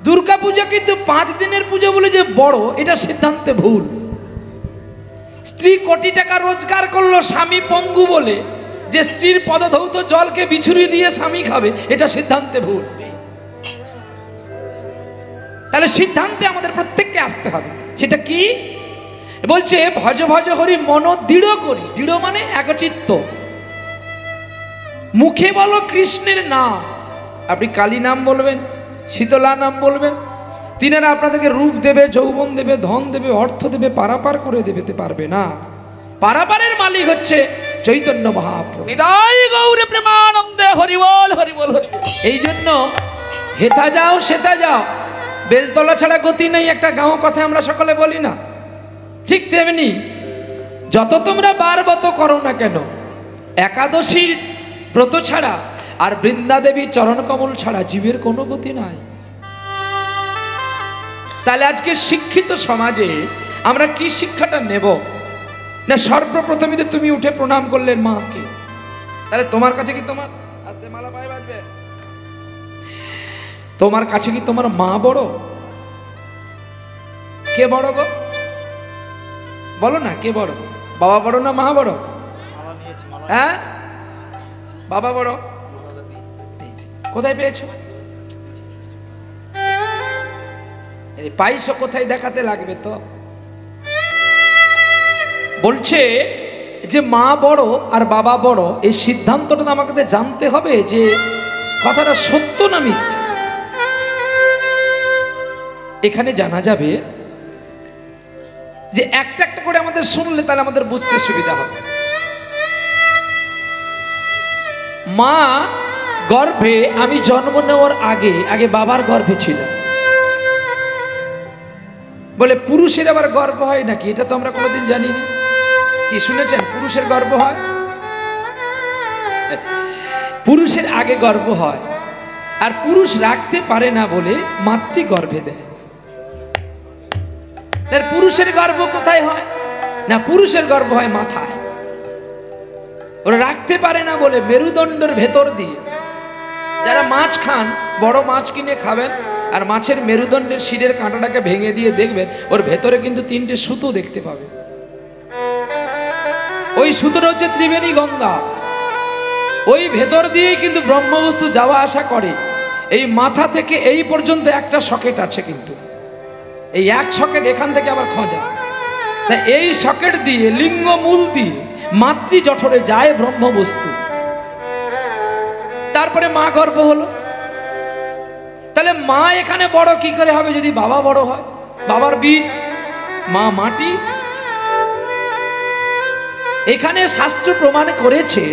দুর্গা পূজা কিন্তু 5 দিনের পুজো বলে যে বড়, এটা সিদ্ধান্তে ভুল। স্ত্রী কোটি টাকা রোজগার করলো, স্বামী পঙ্গু বলে যে স্ত্রীর পদধৌত জলকে বিছুরি দিয়ে স্বামী খাবে, এটা সিদ্ধান্তে ভুল। তাহলে সিদ্ধান্তে আমাদের প্রত্যেককে আসতে হবে। সেটা কি বলছে? ভজ ভজ হরি মন দৃঢ় করি। দৃঢ় মানে একচিত্ত। মুখে বলো কৃষ্ণের নাম। আপনি কালী নাম বলবেন, শীতলা নাম বলবেন, তিনারা আপনাদেরকে রূপ দেবে, যৌবন দেবে, ধন দেবে, অর্থ দেবে, পারাপার করে দেবে পারবে না। পারাপারের মালিক হচ্ছে চৈতন্য মহাপ্রভু। নিতাই গৌর প্রেমানন্দে হরি বল হরি বল হরি বল। এই জন্য হেথা যাও সেথা যাও, বেলতলা ছাড়া গতি নেই, একটা গাঁও কথা আমরা সকলে বলি না? ঠিক তেমনি যত তোমরা বার ব্রত করো না কেন, একাদশীর ব্রত ছাড়া আর বৃন্দাদেবীর চরণ কমল ছাড়া জীবের কোনো গতি নাই। তাহলে আজকে শিক্ষিত সমাজে আমরা কি শিক্ষাটা নেব? না সর্বপ্রথমে তো তুমি উঠে প্রণাম করলেন মাকে, তাহলে তোমার কাছে কি তোমার আস্তে মালা পায়ে বাজবে, তোমার কাছে কি তোমার মা বড়? কে বড় গো? বলো না, কে বড়? বাবা বড় না মা বড়? হ্যাঁ, বাবা বড়। কোথায় পেয়েছো? পাইছো কোথায়? দেখাতে লাগবে তো। বলছে যে মা বড় আর বাবা বড়, এই সিদ্ধান্তটা আমাকে জানতে হবে যে কথাটা সত্য না মিথ্যা। এখানে জানা যাবে যে একটা একটা করে আমাদের শুনলে তাহলে আমাদের বুঝতে সুবিধা হবে। মা গর্ভে, আমি জন্ম নেওয়ার আগে আগে বাবার গর্ভে ছিলাম বলে পুরুষের আবার গর্ভ হয় নাকি? এটা তো আমরা কোনোদিন জানি না। কি শুনেছেন পুরুষের গর্ভ হয়? পুরুষের আগে গর্ভ হয়, আর পুরুষ রাখতে পারে না বলে মাতৃ গর্ভে দেয়। তার পুরুষের গর্ভ কোথায় হয়? না, পুরুষের গর্ভ হয় মাথায়। ওরা রাখতে পারে না বলে মেরুদণ্ডের ভেতর দিয়ে, যারা মাছ খান, বড় মাছ কিনে খাবেন আর মাছের মেরুদণ্ডের শিরের কাঁটাটাকে ভেঙে দিয়ে দেখবেন ওর ভেতরে কিন্তু 3টে সুতো দেখতে পাবে। ওই সুতোটা হচ্ছে ত্রিবেণী গঙ্গা। ওই ভেতর দিয়েই কিন্তু ব্রহ্মবস্তু যাওয়া আসা করে। এই মাথা থেকে এই পর্যন্ত একটা সকেট আছে, কিন্তু এই এক সকেট এখান থেকে আবার খোঁজা। তাই এই সকেট দিয়ে লিঙ্গ মূল দিয়ে মাতৃ জঠরে যায় ব্রহ্মবস্তু। তারপরে মা গর্ভ হলো। তাহলে মা এখানে বড় কি করে হবে যদি বাবা বড় হয়? বাবার বীজ, মা মাটি। এখানে শাস্ত্র প্রমাণ করেছে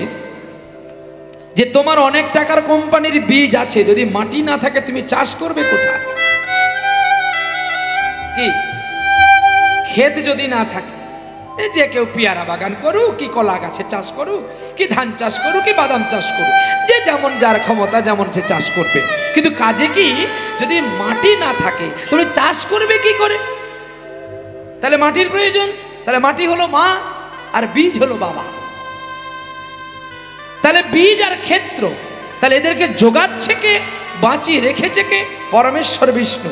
যে তোমার অনেক টাকার কোম্পানির বীজ আছে, যদি মাটি না থাকে তুমি চাষ করবে কোথায়? কি ক্ষেত যদি না থাকে, যে কেউ পেয়ারা বাগান করুক, কি কলা গাছে চাষ করুক, কি ধান চাষ করুক, কি বাদাম চাষ করুক, যে যেমন যার ক্ষমতা যেমন সে চাষ করবে। কিন্তু কাজে কি যদি মাটি না থাকে তুমি চাষ করবে কি করে? তাহলে মাটির প্রয়োজন। তাহলে মাটি হলো মা আর বীজ হলো বাবা। তাহলে বীজ আর ক্ষেত্র, তাহলে এদেরকে যোগাচ্ছে কে, বাঁচিয়ে রেখেছে কে? পরমেশ্বর বিষ্ণু।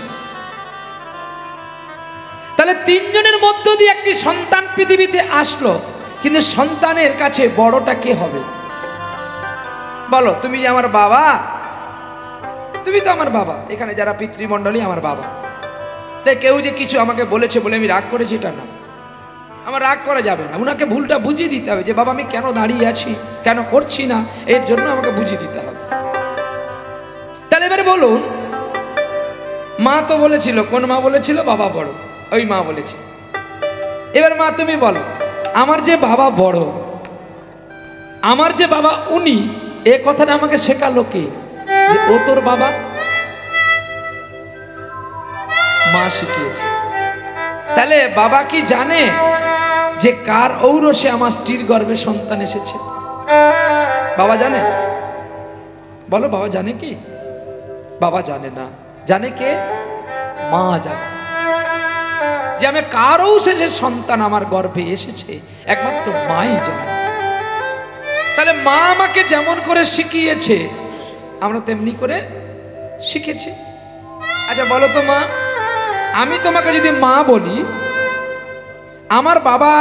তাহলে 3 জনের মধ্য দিয়ে একটি সন্তান পৃথিবীতে আসলো, কিন্তু সন্তানের কাছে বড়টা কে হবে? বলো, তুমি যে আমার বাবা, তুমি তো আমার বাবা। এখানে যারা পিতৃমণ্ডলী আমার বাবা। তাই কেউ যে কিছু আমাকে বলেছে বলে আমি রাগ করেছি এটা না, আমার রাগ করা যাবে না। উনাকে ভুলটা বুঝিয়ে দিতে হবে যে বাবা আমি কেন দাঁড়িয়ে আছি, কেন করছি না, এর জন্য আমাকে বুঝিয়ে দিতে হবে। তাহলে এবারে বলুন, মা তো বলেছিল, কোন মা বলেছিল? বাবা বড়, ওই মা বলেছে। এবার মা তুমি বলো, আমার যে বাবা বড়, আমার যে বাবা উনি, এ কথাটা আমাকে শেখালো কে যে ও তোর বাবা? মা শিখিয়েছে। তাহলে বাবা কি জানে যে কার ঔরসে আমার স্ত্রীর গর্ভে সন্তান এসেছে? বাবা জানে? বলো, বাবা জানে কি? বাবা জানে না। জানে কে? মা জানে যে আমি কার ঔরসে সন্তান আমার গর্ভে এসেছে, একমাত্র মাই জানে। তাহলে মা আমাকে যেমন করে শিখিয়েছে আমরা তেমনি করে শিখেছি। আচ্ছা বলো তো মা, আমি তোমাকে যদি মা বলি, আমার বাবা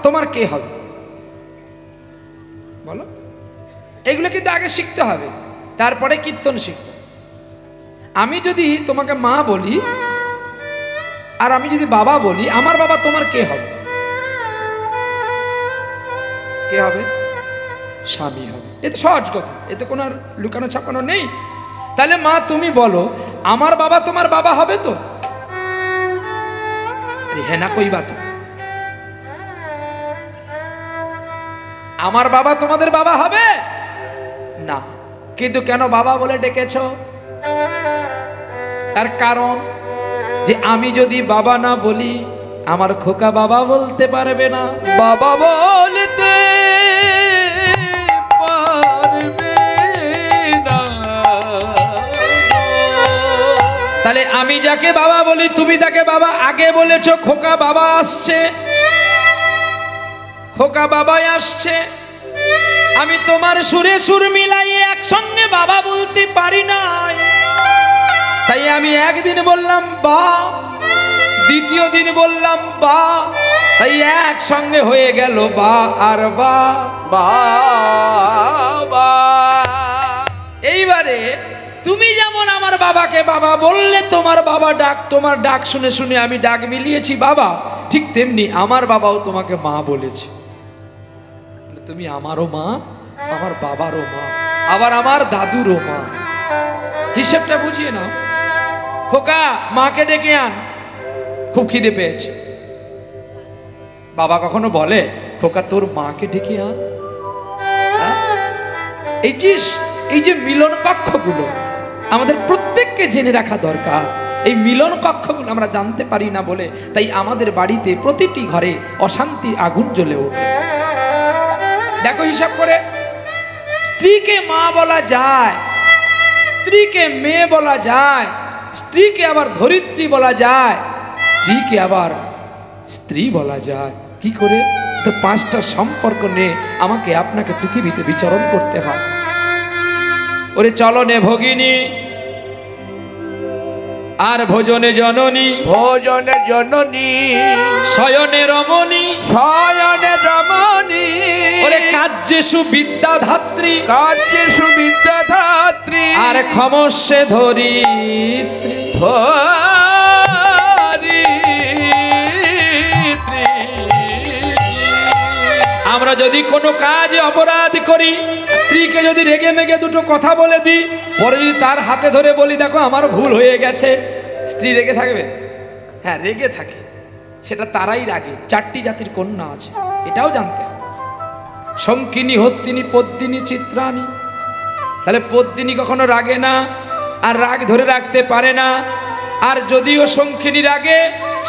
তোমার কে হবে? বলো। এগুলো কিন্তু আগে শিখতে হবে, তারপরে কীর্তন শিখতে। আমি যদি তোমাকে মা বলি আর আমি যদি বাবা বলি, আমার বাবা তোমার কে হবে? কে হবে? স্বামী হবে। এ তো সহজ কথা, এতে কোনো আর লুকানো ছাপানো নেই। তাহলে মা তুমি বলো, আমার বাবা তোমার বাবা হবে তো? হ্যাঁ না কই বাত, আমার বাবা তোমাদের বাবা হবে না। কিন্তু কেন বাবা বলে ডেকেছ? তার কারণ যে আমি যদি বাবা না বলি, আমার খোকা বাবা বলতে পারবে না। বাবা বলতে পারবে না। তাহলে আমি যাকে বাবা বলি, তুমি তাকে বাবা আগে বলেছ, খোকা বাবা আসছে, খোকা বাবাই আসছে। আমি তোমার সুরে সুর মিলাইয়ে একসঙ্গে বাবা বলতে পারি না। তাই আমি একদিন বললাম বা, দ্বিতীয় দিন বললাম বা, তাই একসঙ্গে হয়ে গেল বা আর বা বা। এইবারে তুমি যেমন আমার বাবাকে বাবা বললে, তোমার বাবা ডাক, তোমার ডাক শুনে শুনে আমি ডাক মিলিয়েছি বাবা, ঠিক তেমনি আমার বাবাও তোমাকে মা বলেছে। তুমি আমারও মা, আমার বাবারও মা, আবার আমার দাদুরও মা। হিসেবটা বুঝিয়ে নাও। খোকা মাকে ডেকে আন, খুব খিদে পেয়েছে। বাবা কখনো বলে খোকা তোর মাকে ডেকে আন? এই যে মিলন কক্ষগুলো আমাদের প্রত্যেককে জেনে রাখা দরকার। এই মিলন কক্ষগুলো আমরা জানতে পারি না বলে তাই আমাদের বাড়িতে প্রতিটি ঘরে অশান্তি আগুন জ্বলে ওঠে। দেখো হিসাব করে, স্ত্রীকে মা বলা যায়, স্ত্রীকে মেয়ে বলা যায়, স্ত্রীকে আবার ধরিত্রী বলা যায়, স্ত্রীকে আবার স্ত্রী বলা যায়। কি করে? তো পাঁচটা সম্পর্ক নিয়ে আমাকে আপনাকে পৃথিবীতে বিচরণ করতে হয়। ওরে চলনে ভগিনী আর ভোজনে জননী, ভোজনে জননী, শয়নে রমণী, শয়নে রমণী, ওরে কার্যেষু বিদ্যাধাত্রী, কার্যেষু বিদ্যাধাত্রী, আর ক্ষমস্যে ধরিত্রী। আমরা যদি কোনো কাজে অপরাধ করি, স্ত্রীকে যদি রেগে মেগে দুটো কথা বলে দিই, পরে যদি তার হাতে ধরে বলি দেখো আমার ভুল হয়ে গেছে, স্ত্রী রেগে থাকবে? হ্যাঁ রেগে থাকে, সেটা তারাই রাগে। চারটি জাতির কন্যা আছে, এটাও জানতে হবে। শঙ্কিনী, হস্তিনী, পদ্মিনী, চিত্রাণী। তাহলে পদ্মিনী কখনো রাগে না, আর রাগ ধরে রাখতে পারে না। আর যদিও শঙ্কিনী রাগে,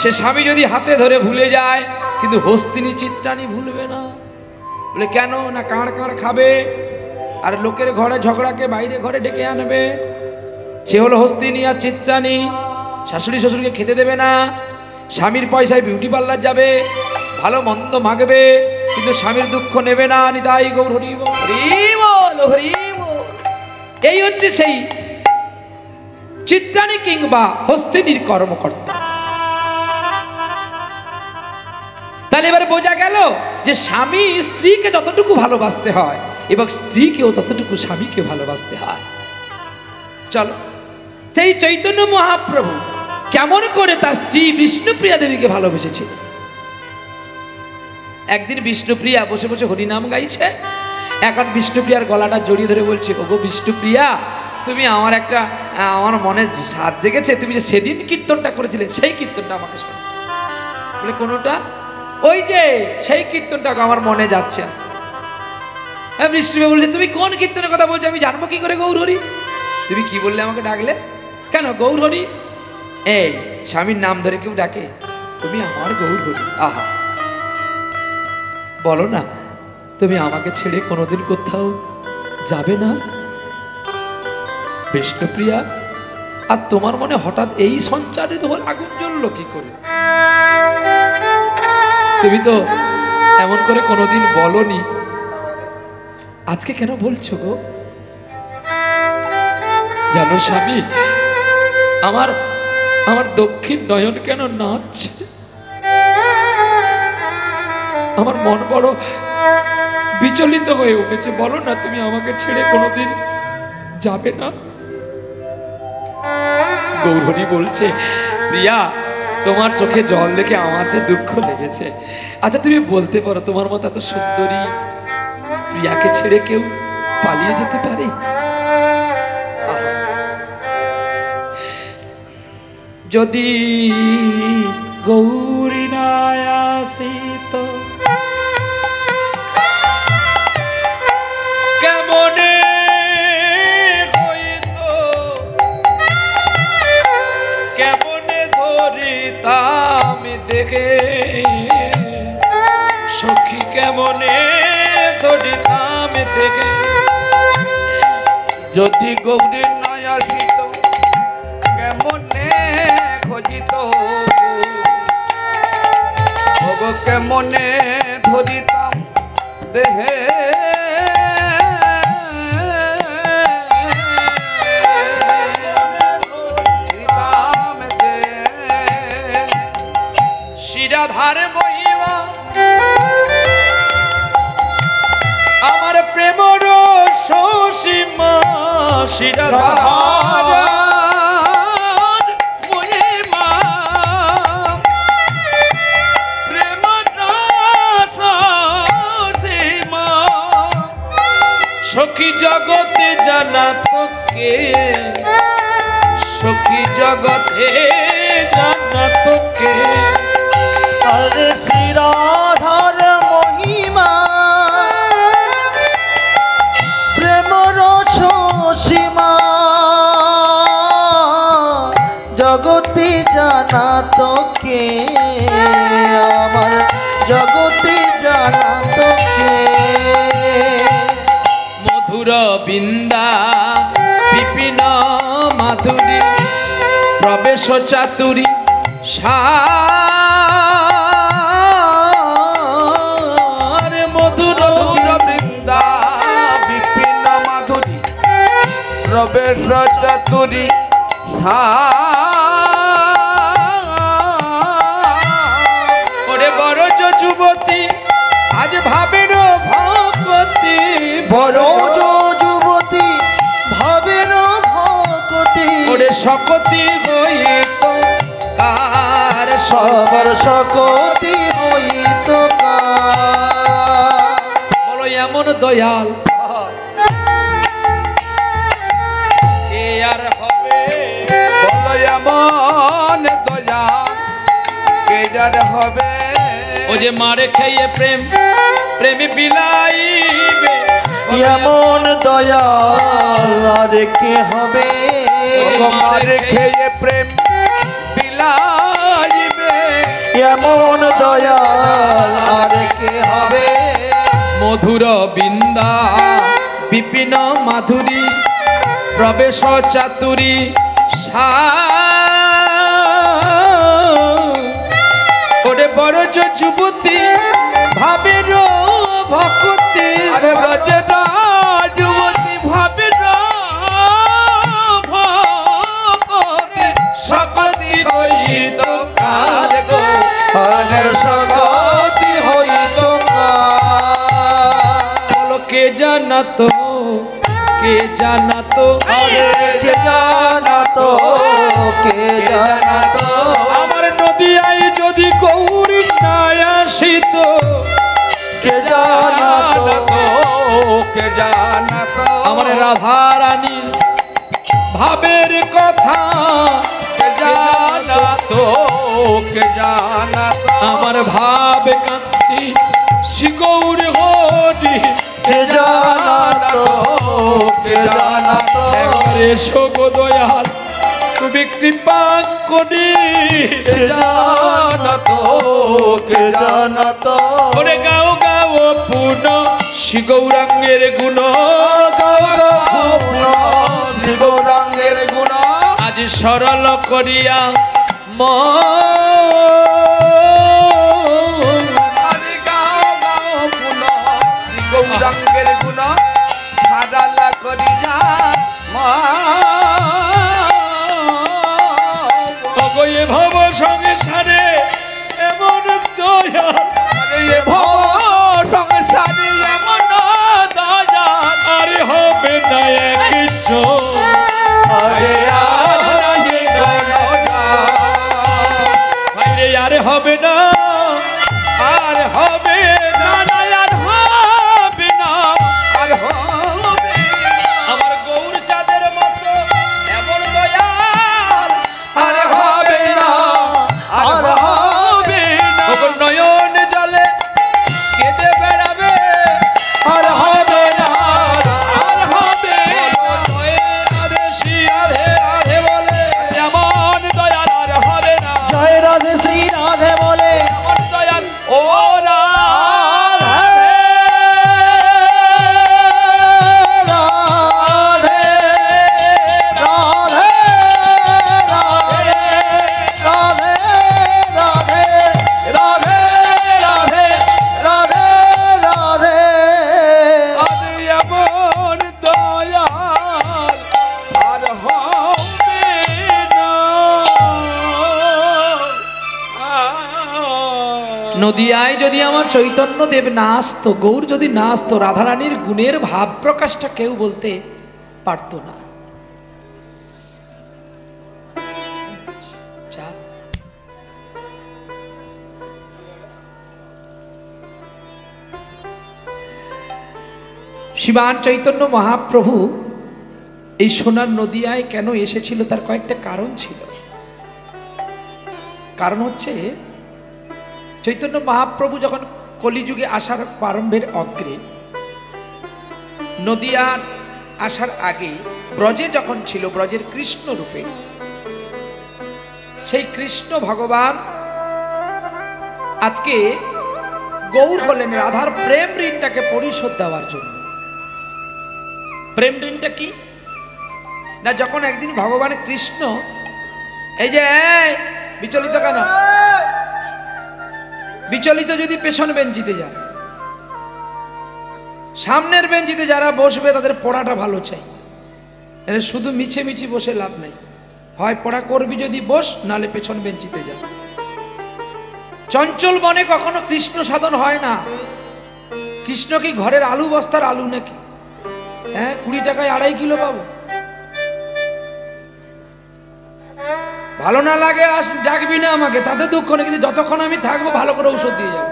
সে স্বামী যদি হাতে ধরে ভুলে যায়, কিন্তু হস্তিনী, চিত্রাণী ভুলবে না। বলে কেন না? কাঁড় কাঁড় খাবে আর লোকের ঘরে ঝগড়াকে বাইরে ঘরে ডেকে আনবে। সে হলো হস্তিনী আর চিত্রাণী। শাশুড়ি শ্বশুরকে খেতে দেবে না, স্বামীর পয়সায় বিউটি পার্লার যাবে, ভালো মন্দ মাগবে, কিন্তু স্বামীর দুঃখ নেবে না। নিতাই গৌর হরি বল, হরি বল, হরি বল। এই হচ্ছে সেই চিত্রাণী কিংবা হস্তিনীর কর্মকর্তা। তাহলে এবার বোঝা গেল যে স্বামী স্ত্রীকে যতটুকু ভালোবাসতে হয় এবং স্ত্রীকেও ততটুকু স্বামীকে ভালোবাসতে হয়। চলো, সেই চৈতন্য মহাপ্রভু কেমন করে তার স্ত্রী বিষ্ণুপ্রিয়া দেবীকে ভালোবেসেছিল। একদিন বিষ্ণুপ্রিয়া বসে বসে হরিনাম গাইছে, এখন বিষ্ণুপ্রিয়ার গলাটা জড়িয়ে ধরে বলছে, ওগো বিষ্ণুপ্রিয়া, তুমি আমার মনে সাধ জেগেছে, তুমি যে সেদিন কীর্তনটা করেছিলে সেই কীর্তনটা আমাকে শোনো। বলে কোনোটা? ওই যে সেই কীর্তনটা আমার মনে যাচ্ছে, আসছে। হ্যাঁ বিষ্ণুপ্রিয়া বলছে, তুমি কোন কীর্তনের কথা বলছো? আমি জানবো কি করে গৌরহরি? তুমি কি বললে আমাকে ডাকলে? কেন গৌরহরি? এই স্বামীর নাম ধরে কেউ ডাকে? তুমি আমার গৌরহরি। আহা, বলো না তুমি আমাকে ছেড়ে কোনোদিন কোথাও যাবে না বিষ্ণুপ্রিয়া? আর তোমার মনে হঠাৎ এই সঞ্চারিত হল আগুন জ্বললো কি করে? তুমি তো এমন করে কোনোদিন বলনি, আজকে কেন বলছো গো? জানো স্বামী, আমার আমার দক্ষিণ নয়ন কেন নাচছে? আমার মন বড় বিচলিত হয়ে উঠেছে। বলো না, তুমি আমাকে ছেড়ে কোনোদিন যাবে না? গৌরহরি বলছে, প্রিয়া, তোমার চোখে জল দেখে আমার যে দুঃখ লেগেছে। আচ্ছা, তুমি বলতে পারো, তোমার মতো এত সুন্দরী প্রিয়াকে ছেড়ে কেউ পালিয়ে যেতে পারে? যদি গৌরী না আসিত কেমনে হইত, কেমনে ধরিতাম দেখে, সখী কেমনে ধরিতাম দেখে। যদি গৌরী নয় আসিত কেমনে খোঁজিত, ওগো কেমনে ধরিতাম দেহে। শিরাধার মহিমা আমার প্রেমর সসীমা, শিরাধার মহিমা প্রেমর সসীমা। সখী জগতে জানা তোকে, সখী জগতে জানা তোকে। আরে শিরাধার মহিমা প্রেমর সীমা, জগতে জানা তোকে, আমার জগতে জানা তোকে। মধুর বিন্দা বিপিন মাধুরী প্রবেশ চাতুরী সার। মধুর বৃন্দা বিপিন মাধুরী প্রবেশ চাতুরী ওরে বড় যুবতী আজ ভাবের ভগবতী, বড় যুবতী ভাবের ভকতি, ওরে সকতি হইত কার, সবার সকতি হইত কার। বলো এমন দয়াল কে আর হবে? বলো এমন দয়া কে যার হবে? ও যে মারে খেয়ে প্রেম প্রেমে বিলাইবে, এমন দয়াল আর কে হবে? মারে খেয়ে প্রেম বিলাইবে, এমন দয়াল আর কে হবে? মধুর বিন্দা বিপিন মাধুরী প্রবেশ চাতুরী সার। ওরে বড় যুবতী ভাবের ভকতি, আরে রজনা যুবতী ভাবে ভক্তি, সকতি হইত কার গো। আনের সকতি হইত কার। বলো কে জানাতো, কে জানাতো, আরে কে জানাতো, কে জানাতো। আমার নদিয়ায় যদি গৌরী না আসিত, কে জানাতো, কে জানাতো। আমার রাধা রানীর ভাবের কথা কে জানাতো, কে জানাতো। আমার ভাব কান্তি শিগৌর হরি, কে জানাতো, কে জানাতো। একবারে শোক দয়াল তুমি কৃপা করি। কে জানাতো, কে জানাতো। ওরে গাও গাও পূর্ণ শিগৌরাঙ্গের গুণ, গাও গাও গৌরাঙ্গের গুণ। আজ সরল করিয়া আরে গাও গাও গুণ গৌরাঙ্গের গুণ, সারালা করিয়া গো এ ভব সংসারে এমন দয়া, এ ভব সংসারে এমন দয়া, আরে হবে না কিছু, আরে আরে আরে আর হবে না, আর হবে না, আর হবে না, আর হবে আমার গৌর চাঁদের মতো এমন দয়াল আর হবে না, আর হবে না, ওগো নয়ন জলে কেঁদে বেড়াবে, আর হবে না, আর হবে রাধে শ্রী রাধে রাধে বলে এমন দয়াল আর হবে না, জয় রাধে শ্রী রাধে বলে এমন দয়াল ও রাধে রাধে রাধে রাধে রাধে রাধে রাধে রাধে রাধে এমন দয়াল আর হবে না। নদিয়ায় যদি আমার চৈতন্য দেব না আসতো, গৌর যদি না আসতো, রাধারানীর গুণের ভাব প্রকাশটা কেউ বলতে পারত না। যা। শ্রীমান চৈতন্য মহাপ্রভু এই সোনার নদিয়ায় কেন এসেছিল তার কয়েকটা কারণ ছিল। কারণ হচ্ছে চৈতন্য মহাপ্রভু যখন কলিযুগে আসার প্রারম্ভের অগ্রে, নদিয়া আসার আগে ব্রজে যখন ছিল, ব্রজের কৃষ্ণ রূপে, সেই কৃষ্ণ ভগবান আজকে গৌর হলেন রাধার প্রেম ঋণটাকে পরিশোধ দেওয়ার জন্য। প্রেম ঋণটা কি না, যখন একদিন ভগবান কৃষ্ণ এই যে বিচলিত কেন, বিচলিত যদি পেছন বেঞ্চিতে যায়, সামনের বেঞ্চিতে যারা বসবে তাদের পড়াটা ভালো চাই, শুধু মিছে মিছি বসে লাভ নাই, হয় পড়া করবি যদি বস, নালে পেছন বেঞ্চিতে যা। চঞ্চল মনে কখনো কৃষ্ণ সাধন হয় না। কৃষ্ণ কি ঘরের আলু বস্তার আলু নাকি? হ্যাঁ, 20 টাকায় 2.5 কিলো পাবো। ভালো না লাগে আস, ডাকবি না আমাকে, তাতে দুঃখ নেই, কিন্তু যতক্ষণ আমি থাকবো ভালো করে ঔষধ দিয়ে যাবো।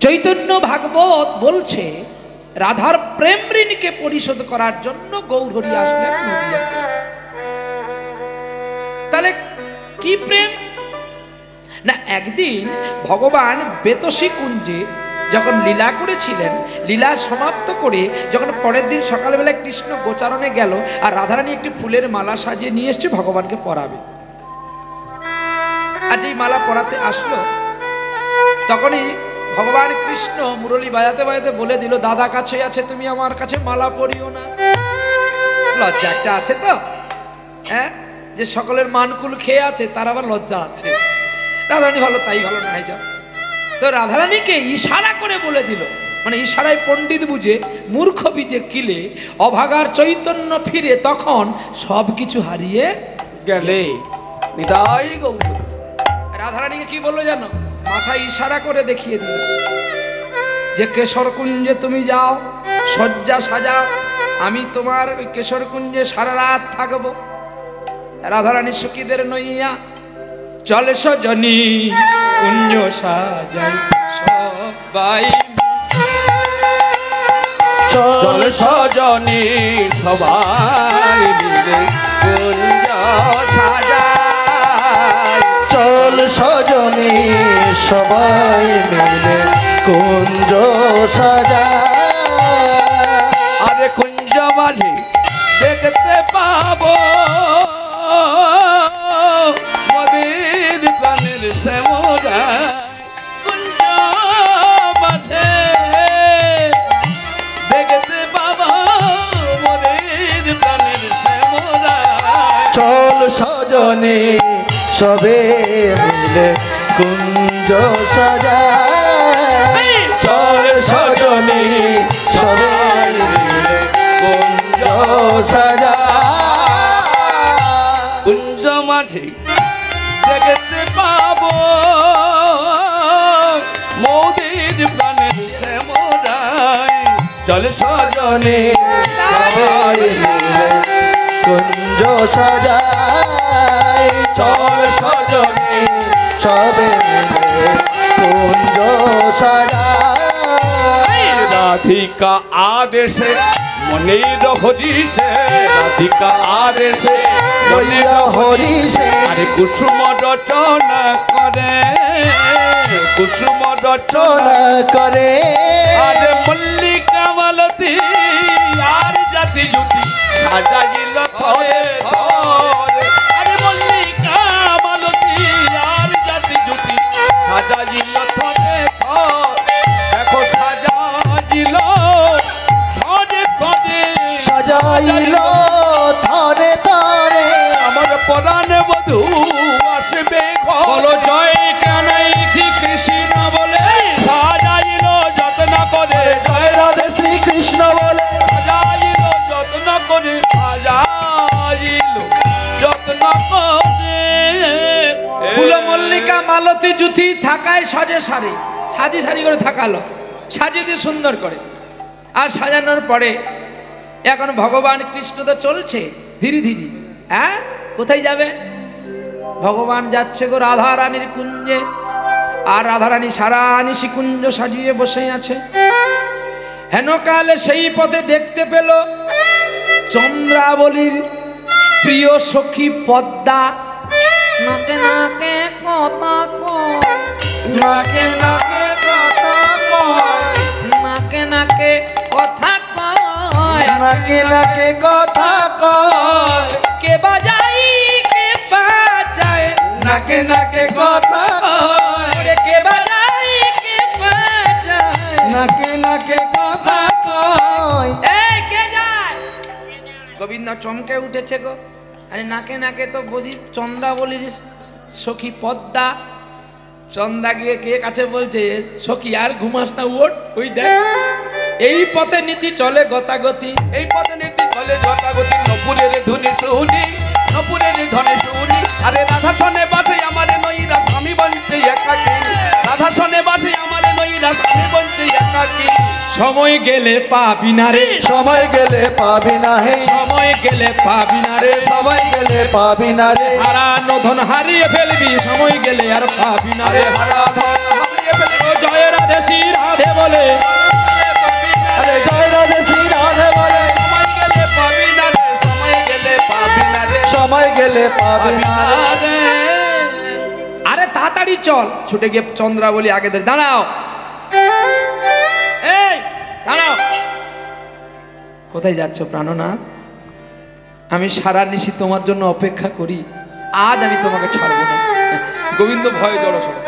চৈতন্য ভাগবত বলছে রাধার প্রেম ঋণকে পরিশোধ করার জন্য গৌরহরি আসলেন নদিয়াতে। তাহলে কি প্রেম না, একদিন ভগবান বেতসী কুঞ্জে যখন লীলা করেছিলেন, লীলা সমাপ্ত করে যখন পরের দিন সকালবেলায় কৃষ্ণ গোচারণে গেল, আর রাধারানী একটি ফুলের মালা সাজিয়ে নিয়ে এসছে ভগবানকে পরাবে। আর যেই মালা পরাতে আসলো, তখনই ভগবান কৃষ্ণ মুরলী বাজাতে বাজাতে বলে দিল, দাদা কাছে আছে, তুমি আমার কাছে মালা পরিও না। লজ্জা একটা আছে তো, হ্যাঁ, যে সকলের মানকুল খেয়ে আছে তার আবার লজ্জা আছে। রাধারানী ভালো, তাই ভালো না যাও। তো রাধারানীকে ইশারা করে বলে দিল, মানে ইশারায় পণ্ডিত বুঝে মূর্খ বিজে কিলে অভাগার চৈতন্য ফিরে তখন সব কিছু হারিয়ে গেলে নিতাই গৌর। রাধারানীকে কি বললো জানো? মাথায় ইশারা করে দেখিয়ে দিল যে কেশর কুঞ্জে তুমি যাও, শয্যা সাজাও, আমি তোমার ওই কেশর কুঞ্জে সারা রাত থাকবো। রাধারানী সখীদের নইয়া চলে সজনী কুঞ্জ সাজাই সবাই, চল সজনী সবাই মিলে কুঞ্জ সাজাই, চল সজনী সবাই মিলে কুঞ্জ সাজাই। আরে কুঞ্জ মাঝে দেখতে পাবো মদির প্রাণের শ্যামরা, কুঞ্জ মাঝে দেখতে পাবো মদির প্রাণের শ্যামরা। চল সজনী সবে মিলে কুঞ্জ সাজাই, চল সজনী সবে মিলে কুঞ্জ সাজাই। কুঞ্জ মাঝে দেখতে পাবো মোদের প্রাণের শ্যামরাই। চল সজনে সবাই মিলে কুঞ্জ সাজাই, চল সজনে সবে মিলে কুঞ্জ সাজাই। রাধিকা আদেশে মনের হরিষে, রাধিকা আদেশে মনের হরিষে আরে কুসুম রচনা করে, কুসুম রচনা করে আরে মল্লিকা মালতী আর জাতি জুটি সাজাইল থরে থরে। আরে মল্লিকা মালতী আর জাতি জুটি সাজাইল থরে থরে। দেখো সাজাইল থরে থরে, সাজাইল থরে থরে আমার পরাণে বধূ আসবে ঘর। বলো জয় কানাই শ্রী কৃষ্ণ বলে, সাজাইল যত্ন করে, জয় রাধে শ্রীকৃষ্ণ বলে, সাজাইল যত্ন করে, সাজাইল যত্ন করে। ফুল মল্লিকা মালতী জুথি থাকায় সাজে সারি, সাজি সারি করে থাকালো, সাজিয়ে দিয়ে সুন্দর করে। আর সাজানোর পরে এখন ভগবান কৃষ্ণ তো চলছে ধীরে ধীরে। হ্যাঁ, কোথায় যাবে? ভগবান যাচ্ছে গো রাধা রানীর কুঞ্জে। আর রাধা রানী সারা নিশি কুঞ্জ সাজিয়ে বসে আছে। হেনকালে সেই পথে দেখতে পেল চন্দ্রাবলীর প্রিয় সখী পদ্মা। নাকে নাকে কথা কয়, নাকে নাকে কথা কয়, নাকে নাকে কথা কয়, নাকে নাকে কথা কয়, কে বাজাই কে বাজায়, নাকে নাকে কথা কয়, ওরে কে বাজাই কে বাজায়, নাকে নাকে কথা কয়। এই কে যায়? গোবিন্দ চমকে উঠেছে গো। আরে নাকে নাকে তো বুঝি চন্দ্রাবলীর সখী পদ্মা। চন্দা গিয়ে কে কাছে বলছে, সখী আর ঘুমাস না, ওঠ, ওই দেখ এই পথে নীতি চলে গতাগতি। এই পথে নীতি চলে যথাগতি, নপুরের ধুনি শুনি, নপুরের ধনে শুনি। আরে রাধা সনে বাসে আমারে নইরা স্বামী বঞ্চে একাকি, রাধা সনে বাসে আমারে নইরা স্বামী বঞ্চে একাকি। সময় গেলে পাবি না রে, সময় গেলে পাবি না হে, সময় গেলে পাবি না রে, সময় গেলে পাবি না রে, হারানো ধন হারিয়ে ফেলবি, সময় গেলে আর পাবি না রে। ও জয় রাধে শ্রী রাধে বলে, আরে জয় রাধে শ্রী রাধে বলে, সময় গেলে পাবি না রে, সময় গেলে পাবি না রে, সময় গেলে পাবি না রে। আরে তাড়াতাড়ি চল। ছুটে গিয়ে চন্দ্রাবলী আগে ধরে, দাঁড়াও, এই দাঁড়াও, কোথায় যাচ্ছ প্রাণনাথ? আমি সারা নিশি তোমার জন্য অপেক্ষা করি, আজ আমি তোমাকে ছাড়বো না। গোবিন্দ ভয়ে জড়সড়,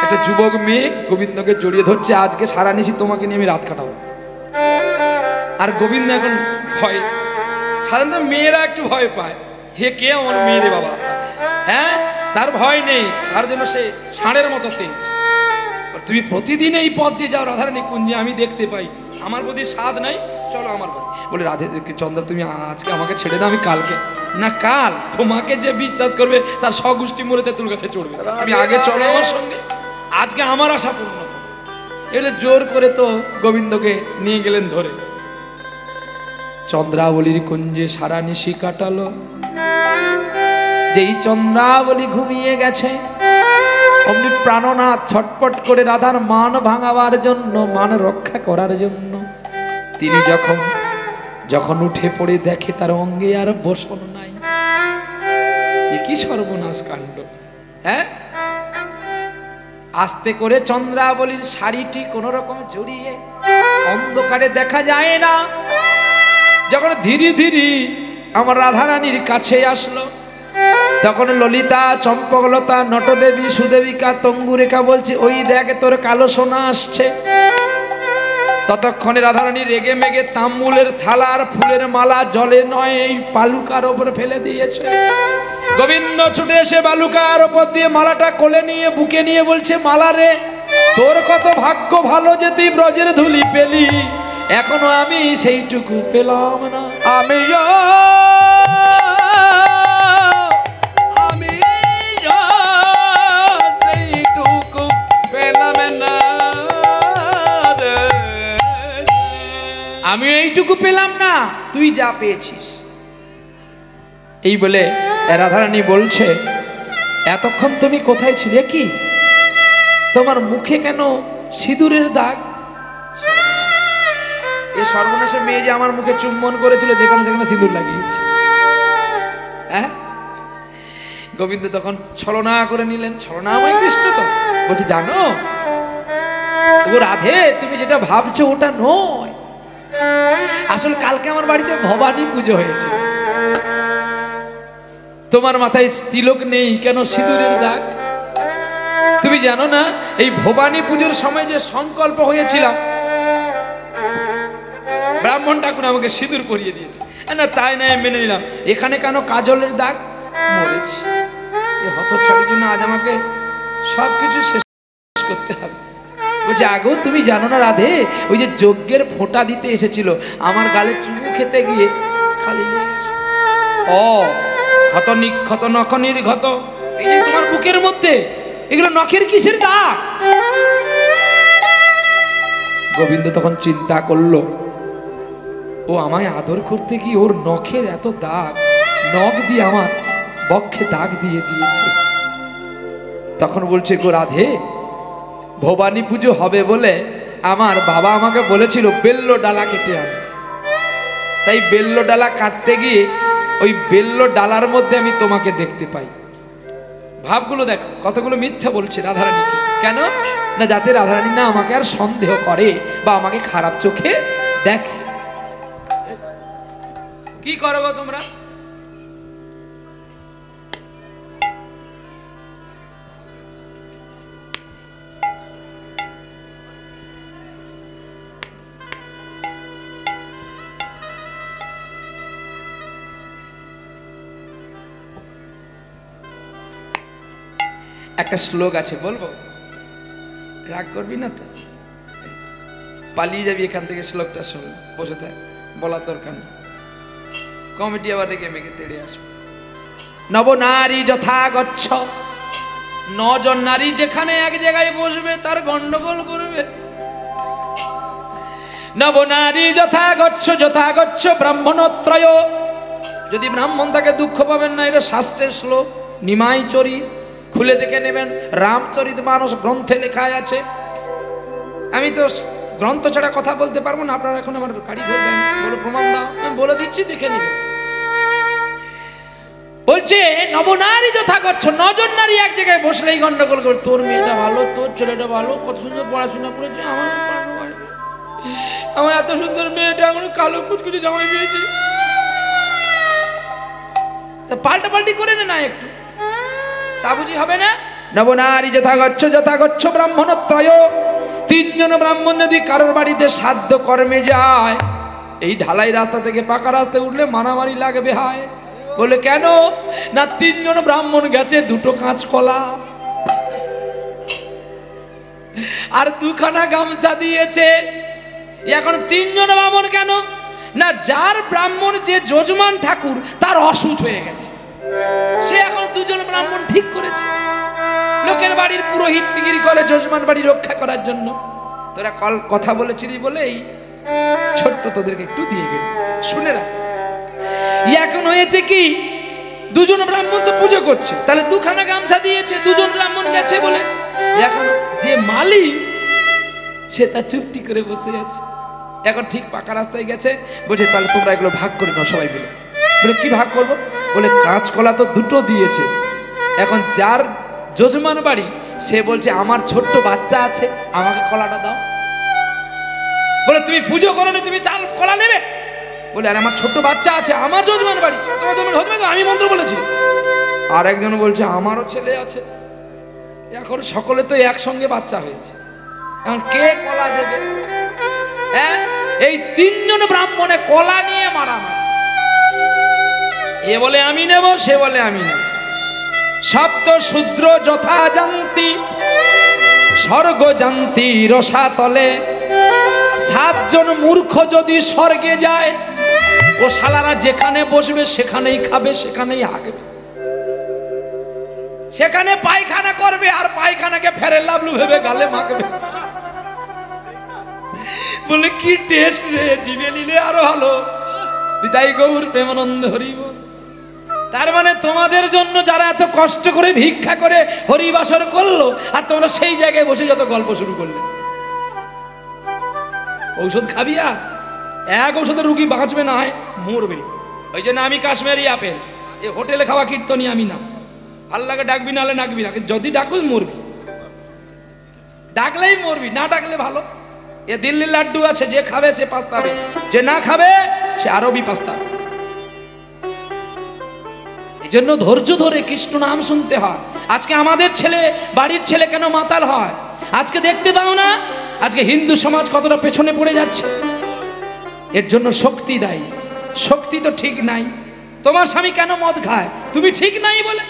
একটা যুবক মেয়ে গোবিন্দকে জড়িয়ে ধরছে, আজকে সারা নিশি তোমাকে নিয়ে আমি রাত কাটাবো। আর গোবিন্দ এখন ভয়, সাধারণত মেয়েরা একটু ভয় পায়, হে কে আমার মেয়ে রে বাবা, হ্যাঁ, তার ভয় নেই, তার জন্য সে ষাঁড়ের মতো তেজ। তুমি প্রতিদিন এই পথ দিয়ে যাও রাধারানী কুঞ্জে, আমি দেখতে পাই, আমার প্রতি স্বাদ নাই, চলো আমার ঘরে। বলে রাধে চন্দ্র তুমি আজকে আমাকে ছেড়ে দাও, আমি কালকে না, কাল তোমাকে যে বিশ্বাস করবে তার স্বগোষ্ঠী মরে তেঁতুল গাছে চড়বে। তুমি আগে চলো আমার সঙ্গে, আজকে আমার আশা পূর্ণ করো। এলে জোর করে তো গোবিন্দকে নিয়ে গেলেন ধরে। চন্দ্রাবলীর কুঞ্জে সারা নিশি কাটালো। যেই চন্দ্রাবলী ঘুমিয়ে গেছে, অমনি প্রাণনাথ ছটপট করে রাধার মান ভাঙাবার জন্য, মান রক্ষা করার জন্য তিনি যখন উঠে পড়ে দেখে তার অঙ্গে আর বসন নাই। এ কি সর্বনাশ কাণ্ড! হ্যাঁ, আস্তে করে চন্দ্রাবলীর শাড়িটি কোন রকম জড়িয়ে, অন্ধকারে দেখা যায় না। যখন ধীরে ধীরে আমার রাধারানীর কাছে আসলো, তখন ললিতা, চম্পকলতা, নটদেবী, সুদেবিকা, তঙ্গুরেখা বলছে, ওই দেখ তোর কালো সোনা আসছে। ততক্ষণে রাধারানী রেগে মেগে তাম্বুলের থালা আর ফুলের মালা জলে নয় এই বালুকার ওপর ফেলে দিয়েছে। গোবিন্দ ছুটে এসে বালুকার ওপর দিয়ে মালাটা কোলে নিয়ে বুকে নিয়ে বলছে, মালা রে, তোর কত ভাগ্য ভালো যে তুই ব্রজের ধুলি পেলি, এখনো আমি সেইটুকু পেলাম না। আমি এইটুকু পেলাম না, তুই যা পেয়েছিস। এই বলে রাধারানী বলছে, এতক্ষণ তুমি কোথায় ছিলে? কি তোমার মুখে কেন সিঁদুরের দাগ? এ সর্বনাশের মেয়ে যে আমার মুখে চুম্বন করেছিল, যেখানে সেখানে সিঁদুর লাগিয়েছে। হ্যাঁ, গোবিন্দ তখন ছলনা করে নিলেন। ছলনাময় কৃষ্ণ তো বলছে, জানো ও রাধে, তুমি যেটা ভাবছো ওটা নয়। আসলে কালকে আমার বাড়িতে ভবানী পুজো হয়েছে। তোমার মাথায় তিলক নেই কেন? সিঁদুরের দাগ। তুমি জানো না এই ভবানী পুজোর সময় যে সংকল্প হয়েছিলাম, ব্রাহ্মণ ঠাকুর আমাকে সিঁদুর পরিয়ে দিয়েছে। না তাই নয়, মেনে নিলাম। এখানে কেন কাজলের দাগ? মরেছি। এই হতচ্ছাড়ির জন্য আজ আমাকে সবকিছু শেষ করতে হবে। বলছে, আগেও তুমি জানো না রাধে, ওই যে যজ্ঞের ফোঁটা দিতে এসেছিল, আমার গালে চুমু খেতে গিয়ে খালি ক্ষত নিক্ষত নখ নির্ঘত। এই যে তোমার বুকের মধ্যে এগুলো নখের কিসের দাগ? গোবিন্দ তখন চিন্তা করলো, ও আমায় আদর করতে কি ওর নখের এত দাগ, নখ দিয়ে আমার বক্ষে দাগ দিয়ে দিয়েছে। তখন বলছে, গো রাধে, ভবানী পুজো হবে বলে আমার বাবা আমাকে বলেছিল বেল্ল ডালা কেটে আন। তাই বেল্ল ডালা কাটতে গিয়ে ওই বেল্ল ডালার মধ্যে আমি তোমাকে দেখতে পাই। ভাবগুলো দেখো, কতগুলো মিথ্যা বলছে রাধারানী। কেন না, যাতে রাধারানী না আমাকে আর সন্দেহ করে বা আমাকে খারাপ চোখে দেখে। কি করো গো তোমরা? একটা শ্লোক আছে, বলবো? রাগ করবি না তো? পালিয়ে যাবি এখান থেকে, শ্লোকটা শুন, বসে থাক, বলার দরকার নেই। কমিটি আবার রেগে মেগে তেড়ে আসবে। নবনারী যথা গচ্ছ, নজন নারী যেখানে এক জায়গায় বসবে তার গন্ডগোল করবে। নবনারী যথা গচ্ছ ব্রাহ্মণত্রয়। যদি ব্রাহ্মণ তাকে দুঃখ পাবেন না, এটা শাস্ত্রের শ্লোক। নিমাই চরিত খুলে দেখে নেবেন, রামচরিত মানস গ্রন্থে লেখা আছে। আমি তো গ্রন্থ ছাড়া কথা বলতে পারবো না, আপনারা এখন আমার গাড়ি ধরবেন, বলো প্রমাণ দাও, আমি বলে দিচ্ছি, দেখে নেবেন। বলছে নবনারী যথা গচ্ছ, নজন নারী এক জায়গায় বসলেই গন্ডগোল করে। তোর মেয়েটা ভালো, তোর ছেলেটা ভালো, কত সুন্দর পড়াশোনা করেছে, আমার এত সুন্দর মেয়েটা আমার কালো কুচকুচে জামাই পেয়েছে। তা পাল্টা পাল্টি করে না একটু, তা বুঝি হবে না? নবনারী যথা গচ্ছ ব্রাহ্মণত্রয়। তিনজন ব্রাহ্মণ যদি কারোর বাড়িতে সাধ্য কর্মে যায়, এই ঢালাই রাস্তা থেকে পাকা রাস্তায় উঠলে মারামারি লাগবে। হয় বলে কেন না, তিনজন ব্রাহ্মণ গেছে দুটো কাঁচকলা আর দুখানা গামছা দিয়েছে। এখন তিনজন ব্রাহ্মণ কেন না, যার ব্রাহ্মণ যে যজমান ঠাকুর তার অসুখ হয়ে গেছে, সে এখন দুজন ব্রাহ্মণ ঠিক করেছে। লোকের বাড়ির পুরোহিত টিগিরি করে যজমান বাড়ি রক্ষা করার জন্য। তোরা কথা বলেছিলি বলেই ছোট্ট তোদেরকে একটু দিয়ে গেল, শুনে রাখ। এখন হয়েছে কি, দুজন ব্রাহ্মণ তো পুজো করছে, তাহলে দুখানা গামছা দিয়েছে, দুজন ব্রাহ্মণ গেছে বলে। এখন যে মালিক সে তা চুপটি করে বসে আছে। এখন ঠিক পাকা রাস্তায় গেছে, বলছে তাহলে তোমরা এগুলো ভাগ করে নাও সবাই মিলে। বলে কি ভাগ করবো? বলে কাঁচকলা তো দুটো দিয়েছে। এখন যার যজমান বাড়ি সে বলছে আমার ছোট্ট বাচ্চা আছে, আমাকে কলাটা দাও। বলে তুমি পুজো করো না, তুমি চাল কলা নেবে? বলে আর আমার ছোট্ট বাচ্চা আছে, আমার যজমান বাড়ি, তোমার যজমান হতে পারে, আমি মন্ত্র বলেছি। আর একজন বলছে আমারও ছেলে আছে। এখন সকলে তো একসঙ্গে বাচ্চা হয়েছে, এখন কে কলা দেবে? হ্যাঁ, এই তিনজন ব্রাহ্মণে কলা নিয়ে মারামারি। এ বলে আমি নেব, সে বলে আমি নেব। সপ্ত শূদ্র যথা জান্তি স্বর্গ জান্তি রসাতলে। সাতজন মূর্খ যদি স্বর্গে যায়, ও শালারা যেখানে বসবে সেখানেই খাবে, সেখানেই হাগবে, সেখানে পায়খানা করবে, আর পায়খানাকে ফেরে লাভলু ভেবে গালে মাখবে। বলে কি টেস্ট রে, জিভে নিলে আরো ভালো। নিতাই গৌর প্রেমানন্দ হরি বল। তার মানে তোমাদের জন্য যারা এত কষ্ট করে ভিক্ষা করে হরিবাসর করলো, আর তোমরা সেই জায়গায় বসে যত গল্প শুরু করলে। ঔষধ খাবি, আর এক ঔষধের রুগী বাঁচবে না, হয় মরবে। ওই জন্য আমি কাশ্মীরি আপেল, এ হোটেলে খাওয়া কীর্তনী আমি না। আল্লাহকে ডাকবি, নাহলে ডাকবি না, যদি ডাকুস মরবি, ডাকলেই মরবি, না ডাকলে ভালো। এ দিল্লির লাড্ডু আছে, যে খাবে সে পাস্তাবে, যে না খাবে সে আরবি পাস্তাবে। এই জন্য ধৈর্য ধরে কৃষ্ণ নাম শুনতে হয়। আজকে আমাদের ছেলে, বাড়ির ছেলে কেন মাতাল হয়? আজকে দেখতে পাও না আজকে হিন্দু সমাজ কতটা পেছনে পড়ে যাচ্ছে? এর জন্য শক্তি দায়ী। শক্তি তো ঠিক নাই। তোমার স্বামী কেন মদ খায়? তুমি ঠিক নাই বলে।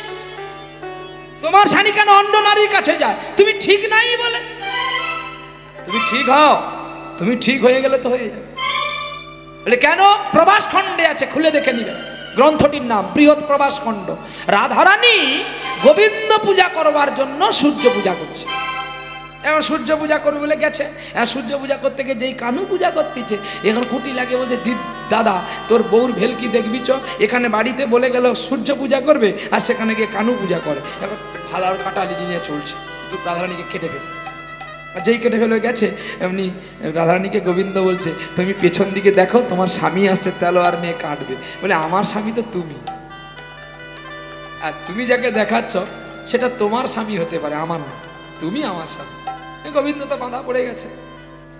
তোমার স্বামী কেন অন্য নারীর কাছে যায়? তুমি ঠিক নাই বলে। তুমি ঠিক হও, তুমি ঠিক হয়ে গেলে তো হয়ে যাবে। বলে কেন? প্রবাস খণ্ডে আছে, খুলে দেখে নিবে। গ্রন্থটির নাম বৃহৎ প্রবাস খণ্ড। রাধারানী গোবিন্দ পূজা করবার জন্য সূর্য পূজা করছে। এখন সূর্য পূজা করবে বলে গেছে। সূর্য পূজা করতে গিয়ে যেই কানু পূজা করতেছে, এখন খুঁটি লাগে বলছে, দাদা তোর বউর ভেলকি দেখবি চ, এখানে বাড়িতে বলে গেল সূর্য পূজা করবে, আর সেখানে গিয়ে কানু পূজা করে। এখন ভালার কাটালি নিয়ে চলছে, তো রাধারানীকে কেটে ফেল। আর যেই কেটে ফেলে গেছে, এমনি রাধারানীকে গোবিন্দ বলছে, তুমি পেছন দিকে দেখো, তোমার স্বামী আসছে তলোয়ার নিয়ে কাটবে। বলে আমার স্বামী তো তুমি, আর তুমি যাকে দেখাচ্ছ সেটা তোমার স্বামী হতে পারে, আমার না, তুমি আমার স্বামী। গোবিন্দ তো বাঁধা পড়ে গেছে।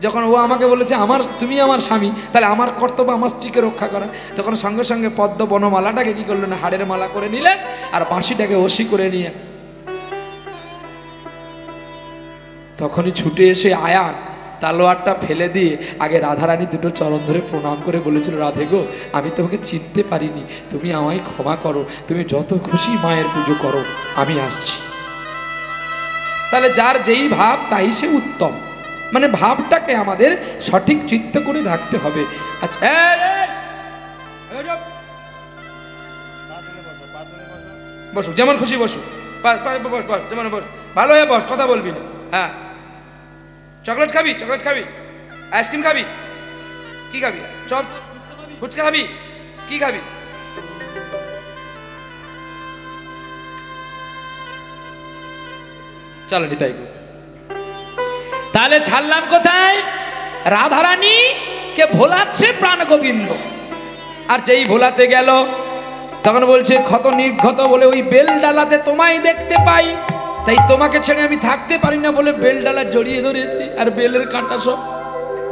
যখন ও আমাকে বলেছে তুমি আমার স্বামী, তাহলে আমার কর্তব্য আমার স্ত্রীকে রক্ষা করা। তখন সঙ্গে সঙ্গে পদ্ম বনমালাটাকে কি করলেন, হাড়ের মালা করে নিলেন, আর বাঁশিটাকে ওসি করে নিয়ে তখনই ছুটে এসে আয়ান তালোয়ারটা ফেলে দিয়ে আগে রাধারানী দুটো চরণ ধরে প্রণাম করে বলেছিল, রাধে গো, আমি তোমাকে চিনতে পারিনি, তুমি আমায় ক্ষমা করো, তুমি যত খুশি মায়ের পুজো করো, আমি আসছি। তাহলে যার যেই ভাব তাই সে উত্তম। মানে ভাবটাকে আমাদের সঠিক চিত্ত করে রাখতে হবে। আচ্ছা, বসো, যেমন খুশি বসো, বস যেমন বস, ভালো হয়ে বস, কথা বলবি না। হ্যাঁ, চকলেট খাবি? চকলেট খাবি? আইসক্রিম খাবি? কি খাবি? চপ, ফুচকা খাবি? কি খাবি? চলো নিতাই। তাহলে ছাড়লাম কোথায়? রাধারানী কে ভোলাচ্ছে প্রাণ গোবিন্দ। আর যেই ভোলাতে গেল, তখন বলছে, ক্ষত নির্ঘত বলে ওই বেল ডালাতে তোমায় দেখতে পাই, তাই তোমাকে ছেড়ে আমি থাকতে পারি না বলে বেল ডালা জড়িয়ে ধরেছি, আর বেলের কাঁটা সব।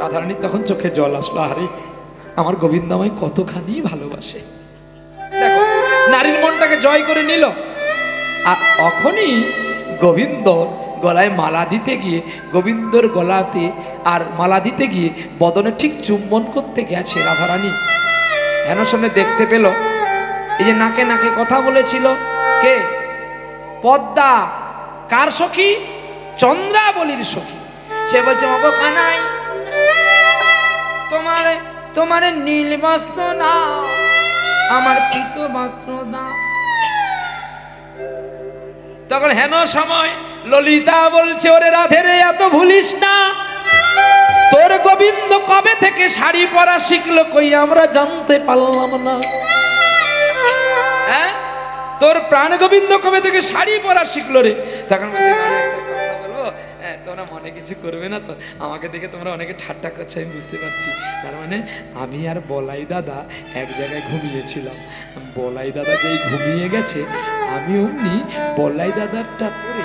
রাধারানী তখন চোখে জল আসলো, আরে আমার গোবিন্দ আমায় কতখানি ভালোবাসে। দেখো, নারীর মনটাকে জয় করে নিল। আর তখনই গোবিন্দ গলায় মালা দিতে গিয়ে, গোবিন্দর গলাতে আর মালা দিতে গিয়ে বদনে ঠিক চুম্বন করতে গেছে রাধারানী। হেন সামনে দেখতে পেল, এই যে নাকে নাকে কথা বলেছিল কে? পদ্মা। কার সখী? চন্দ্রাবলীর সখী। সে বলছে, মগো কানাই, তোমার নীল বস্ত্র না, আমার পীত বস্ত্র দাও। তখন হেন সময় ললিতা বলছে, ওরে রাধে রে, এত ভুলিস না, তোর গোবিন্দ কবে থেকে শাড়ি পরা শিখলো, কই আমরা জানতে পারলাম না। হ্যাঁ, তোর প্রাণ গোবিন্দ কবে থেকে শাড়ি পরা শিখলো রে? তখন বলছে, তোমরা মনে কিছু করবে না তো, আমাকে দেখে তোমরা অনেকে ঠাট্টা করছো, আমি বুঝতে পারছি। তার মানে আমি আর বলাই দাদা এক জায়গায় ঘুমিয়েছিলাম। বলাই দাদা যেই ঘুমিয়ে গেছে, আমি অমনি বলাই দাদারটা পরে।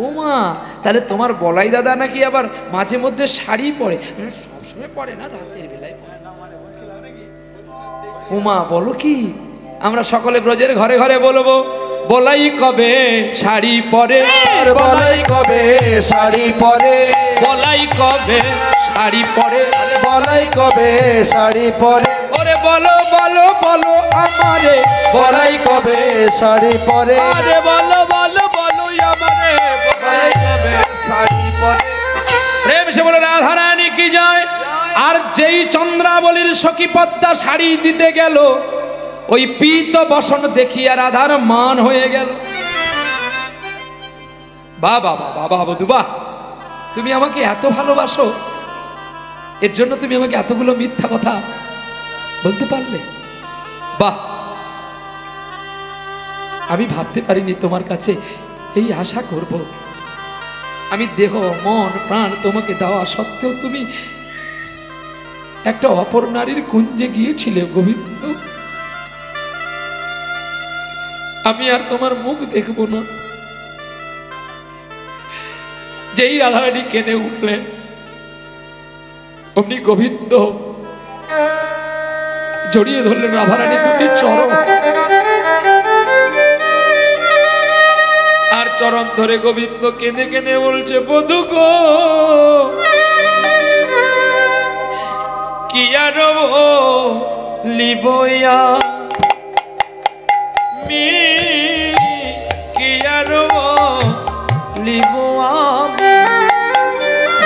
ও মা, তাহলে তোমার বলাই দাদা নাকি আবার মাঝে মধ্যে শাড়ি পরে? সবসময় পরে না, রাতের বেলায় পরে। ও মা, বলো কি? আমরা সকলে ব্রজের ঘরে ঘরে বলবো, বলাই কবে শাড়ি পরে, বলাই কবে শাড়ি পরে, বলাই কবে শাড়ি পরে, বলাই কবে শাড়ি পরে, ওরে বলো বলো বলো আমারে, বলাই কবে শাড়ি পরে, আরে বলো বলো বলো আমারে, বলাই কবে শাড়ি পরে। প্রেম সে বলে রাধারানী কি যায়। আর যেই চন্দ্রাবলীর সখী পদ্মা শাড়ি দিতে গেল, ওই পীত বসন দেখিয়া রাধার মান হয়ে গেল। বাহ বাহ বাহ বাহ বধূ বাহ, তুমি আমাকে এত ভালোবাসো, এর জন্য তুমি আমাকে এতগুলো মিথ্যা কথা বলতে পারলে। বাহ, আমি ভাবতে পারিনি তোমার কাছে এই আশা করব। আমি দেহ মন প্রাণ তোমাকে দেওয়া সত্ত্বেও তুমি একটা অপর নারীর কুঞ্জে গিয়েছিলে গোবিন্দ। আমি আর তোমার মুখ দেখব না। যেই রাধারানী কেঁদে উঠলেন অমনি গোবিন্দ জড়িয়ে ধরলেন রাধারানী দুটি চরণ, আর চরণ ধরে গোবিন্দ কেঁদে কেঁদে বলছে, বধূ গো কি আর লিবয়া মি, কি আর লিব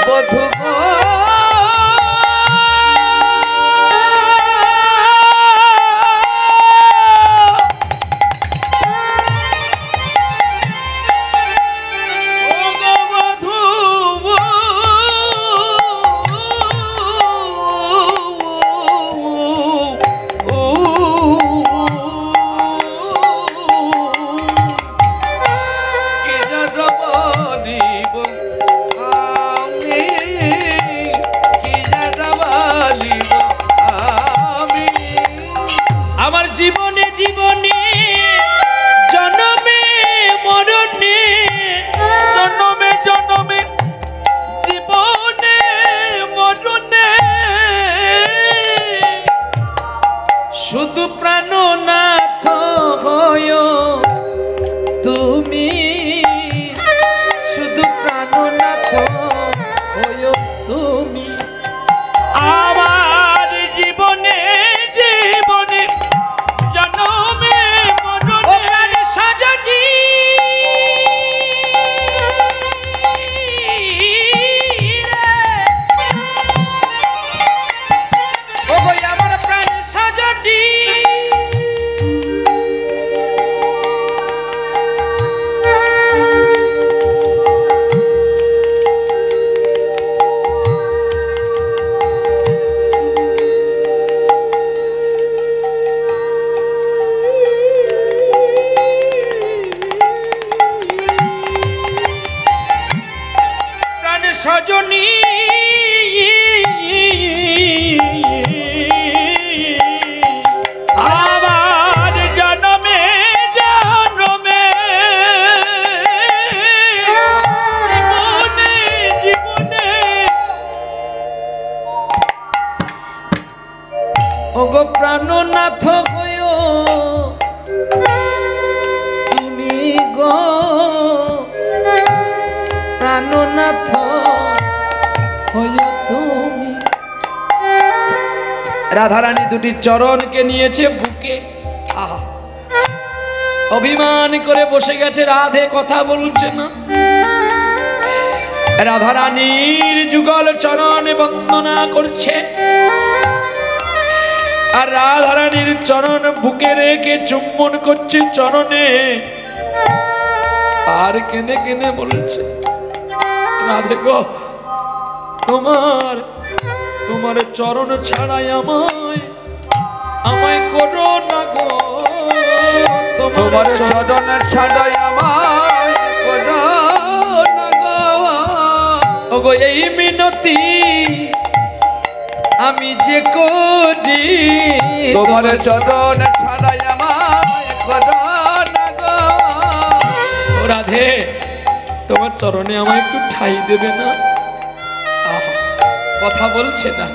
বধূ গো জীবনে জীবনে জনমে মরণে, জনমে জনমে জীবনে মরণে শুধু প্রাণনাথ হয় তুমি, শুধু প্রাণনাথ হয় তুমি আমার জীবনে জীবনে জনমে মরণে সাজনি। ও গো আমার প্রাণ সাজনি, সজনী আমার জনমে জনমে জীবনে জীবনে ওগো প্রাণনাথ হয় তুমি গো, প্রাণনাথ হয় তুমি। রাধারানী দুটি চরণকে নিয়েছে বুকে, আহা অভিমান করে বসে গেছে, রাধে কথা বলছে না। রাধারানীর যুগল চরণে বন্দনা করছে, আর রাধারানীর চরণ বুকে রেখে চুম্বন করছে চরণে, আর কেঁদে কেঁদে বলছে, রাধে গো তোমার তোমার চরণ ছাড়াই আমায় করো না গো, তোমার চরণ ছাড়াই আমায় করো না গো। ও গো এই মিনতি আমি যে করি, তোমার চরণ ছাড়াই আমায় করো না গো। রাধে তোমার চরণে আমায় একটু ঠাই দেবে না? কথা বলছে না।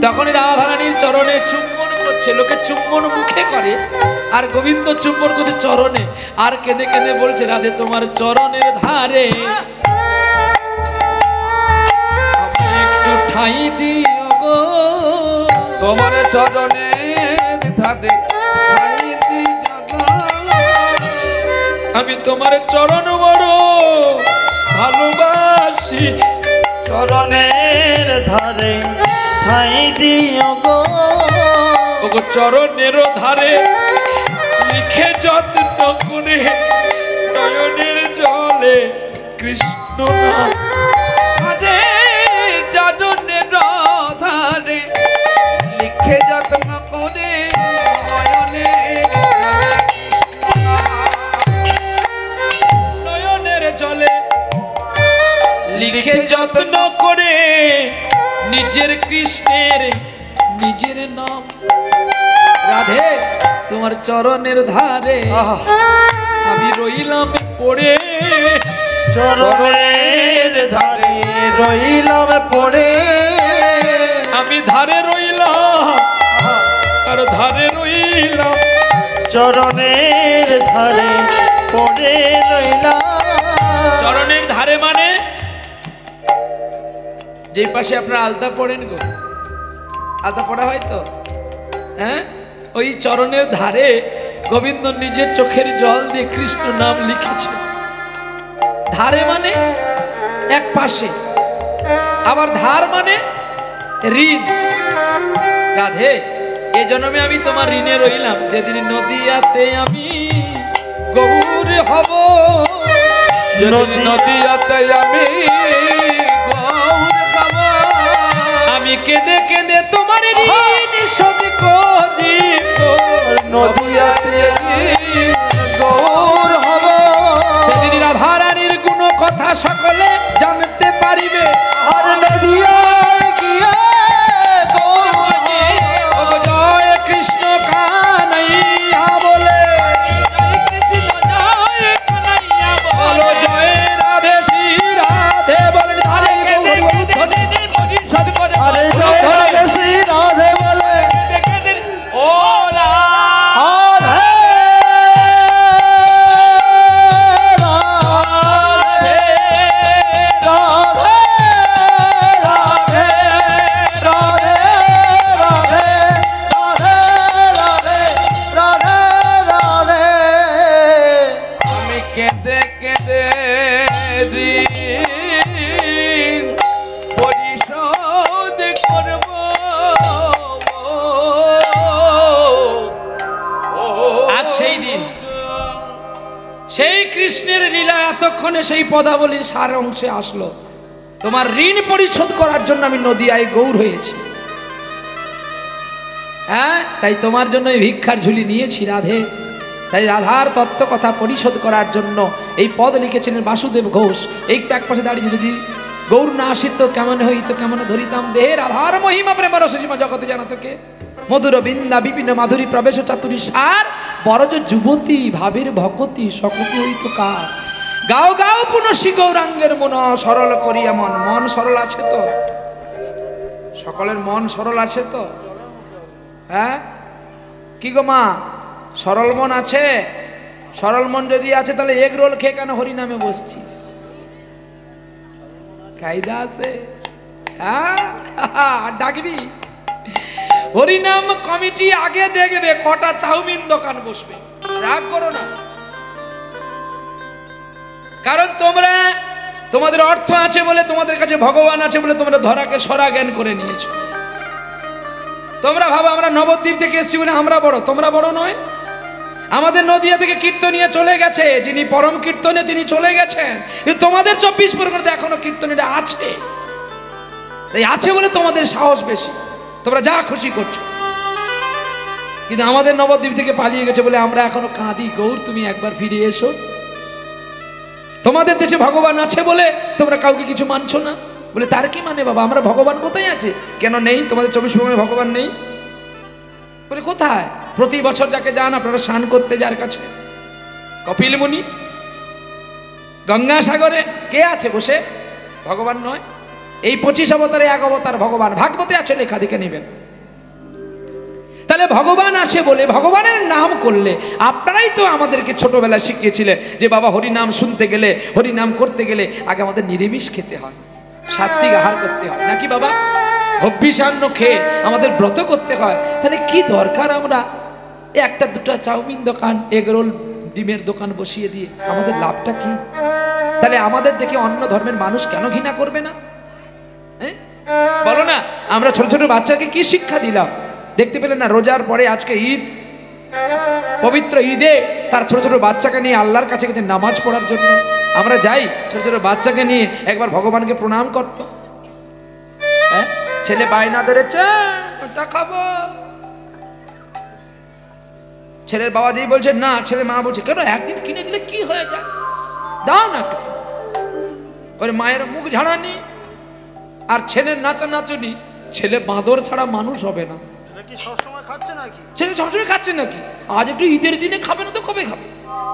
তখন রাধারানীর চরণে চুম্বন করছে, লোকে চুম্বন মুখে করে আর গোবিন্দ চুম্বন করছে চরণে, আর কেঁদে কেঁদে বলছে, রাধে তোমার চরণের ধারে একটু ঠাই দিও গো, তোমার চরণের ধারে ঠাই দিও গো। আমি তোমার চরণ বড় ভালোবাসি, চরণের ধারে ঠাই দিও গো, ওগো চরণের ধারে লিখে যত্ন করে নয়নের জলে কৃষ্ণ নাম। রাধে লিখে যত্ন করে নিজের কৃষ্ণের নিজের নাম। রাধে তোমার চরণের ধারে আহা আমি রইলাম পড়ে, চরণের ধারে রইলাম পড়ে, আমি ধারে রইলাম আর ধারে রইলাম, চরণের ধারে পড়ে রইলাম। চরণের ধারে মানে যে পাশে আপনারা আলতা পড়েন গো, আলতা পড়া হয় তো, হ্যাঁ, ওই চরণের ধারে গোবিন্দ নিজের চোখের জল দিয়ে কৃষ্ণ নাম লিখেছে। ধারে মানে এক পাশে, আবার ধার মানে ঋণ। রাধে এ জন্মে আমি তোমার ঋণে রইলাম, যেদিন নদিয়াতে আমি গৌর হব, নদিয়াতে আমি গৌর হব, আমি কেঁদে কেঁদে তোমার ঋণ শোধ করিব, নদিয়াতে গৌর হব, সেদিন রাধা রানীর গুণ কথা সকলে জানতে পারিবে। আর নদিয়ায় গিয়ে গৌর হব। ওগো জয় কৃষ্ণ কানাইয়া বলে, জয় কৃষ্ণ জয় কানাইয়া বলো, জয় রাধে শ্রী রাধে বলে, ধারে গৌর ধ্বনি পরিশোধ করে, আরে জয় রাধে শ্রী রাধে বলে, ও রাধে রাধে সেই কৃষ্ণের লীলা এতক্ষণে সেই পদাবলীর সার অংশে আসলো। তোমার ঋণ পরিশোধ করার জন্য আমি নদিয়ায় গৌর হয়েছি। হ্যাঁ, তাই তোমার জন্য এই ভিক্ষার ঝুলি নিয়েছি রাধে। তাই রাধার তত্ত্ব কথা পরিশোধ করার জন্য এই পদ লিখেছিলেন বাসুদেব ঘোষ। এই এক পাশে দাঁড়িয়ে যদি গৌর না আসিত কেমন হইত, কেমন ধরিতাম দেহে রাধার মহিমা প্রেম রসীমা জগতে জানাতকে, মধুর বিন্দা বিভিন্ন মাধুরী প্রবেশ চাতুরী সার, বরজ যুবতী ভাবের ভকতি সকতি হইত কার। গাও গাও পুনঃসি গৌরাঙ্গের মন সরল করিয়া মন। মন সরল আছে তো? সকলের মন সরল আছে তো? হ্যাঁ কি গো মা, সরল মন আছে? সরল মন যদি আছে তাহলে এগ রোল খেয়ে কেন হরিনামে বসছিস? কায়দা আছে? হ্যাঁ ডাকবি? হরিনাম কমিটি আগে দেখবে কটা চাউমিন দোকান বসবে, রাগ করো না। কারণ তোমরা তোমাদের অর্থ আছে বলে, তোমাদের কাছে ভগবান আছে বলে তোমরা ধরাকে সরা জ্ঞান করে নিয়েছো। তোমরা ভাবো আমরা নবদ্বীপ থেকে এসেছি বলে আমরা বড়, তোমরা বড় নয়। আমাদের নদিয়া থেকে কীর্তনিয়া চলে গেছে, যিনি পরম কীর্তনে তিনি চলে গেছেন, কিন্তু তোমাদের 24 পরগনাতে এখনো কীর্তনীটা আছে। তাই আছে বলে তোমাদের সাহস বেশি, তোমরা যা খুশি করছো। কিন্তু আমাদের নবদ্বীপ থেকে পালিয়ে গেছে বলে আমরা এখনো কাঁদি, গৌর তুমি একবার ফিরে এসো। তোমাদের দেশে ভগবান আছে বলে তোমরা কাউকে কিছু মানছো না বলে, তার কি মানে বাবা? আমরা ভগবান কোথায় আছে? কেন নেই? তোমাদের 24 পরগনায় ভগবান নেই বলে কোথায়? প্রতি বছর যাকে যান আপনারা স্নান করতে, যার কাছে কপিল মুনি, গঙ্গাসাগরে কে আছে বসে? ভগবান নয়। এই 25 অবতারে এক অবতার ভগবান, ভাগবতে আছে লেখা, দেখে নেবেন। তাহলে ভগবান আছে বলে ভগবানের নাম করলে, আপনারাই তো আমাদেরকে ছোটবেলায় শিখিয়েছিলেন যে বাবা হরিনাম শুনতে গেলে, হরিনাম করতে গেলে আগে আমাদের নিরামিষ খেতে হয়, সাত্বিক আহার করতে হয়, নাকি বাবা? হব্বিষান্ন খেয়ে আমাদের ব্রত করতে হয়। তাহলে কি দরকার আমরা একটা দুটা চাউমিন দোকান, এগরোল ডিমের দোকান বসিয়ে দিয়ে আমাদের লাভটা কি? তাহলে আমাদের দেখে অন্য ধর্মের মানুষ কেন ঘৃণা করবে না? বলো না, আমরা ছোট ছোট বাচ্চাকে কি শিক্ষা দিলাম? দেখতে পেলেন না, রোজার পরে আজকে ঈদ, পবিত্র ঈদে তার ছোট ছোট বাচ্চাকে নিয়ে আল্লাহর কাছে গেছে নামাজ পড়ার জন্য। আমরা যাই ছোট ছোট বাচ্চাকে নিয়ে একবার ভগবানকে প্রণাম করতো। হ্যাঁ, ছেলে বায়না ধরেছে ওটা খাবো, ছেলের বাবা যেই বলছে না, ছেলে মা বলছে কেন, একদিন কিনে দিলে কি হয়ে যায়, দাও না একটু। ওর মায়ের মুখ ঝাড়ানি আর ছেলের নাচানাচুনি। ছেলে বাঁদর ছাড়া মানুষ হবে না। এটা কি সবসময় খাচ্ছে নাকি? ছেলে সবসময় খাচ্ছে নাকি? আজ একটু ঈদের দিনে খাবে না তো কবে খাবে?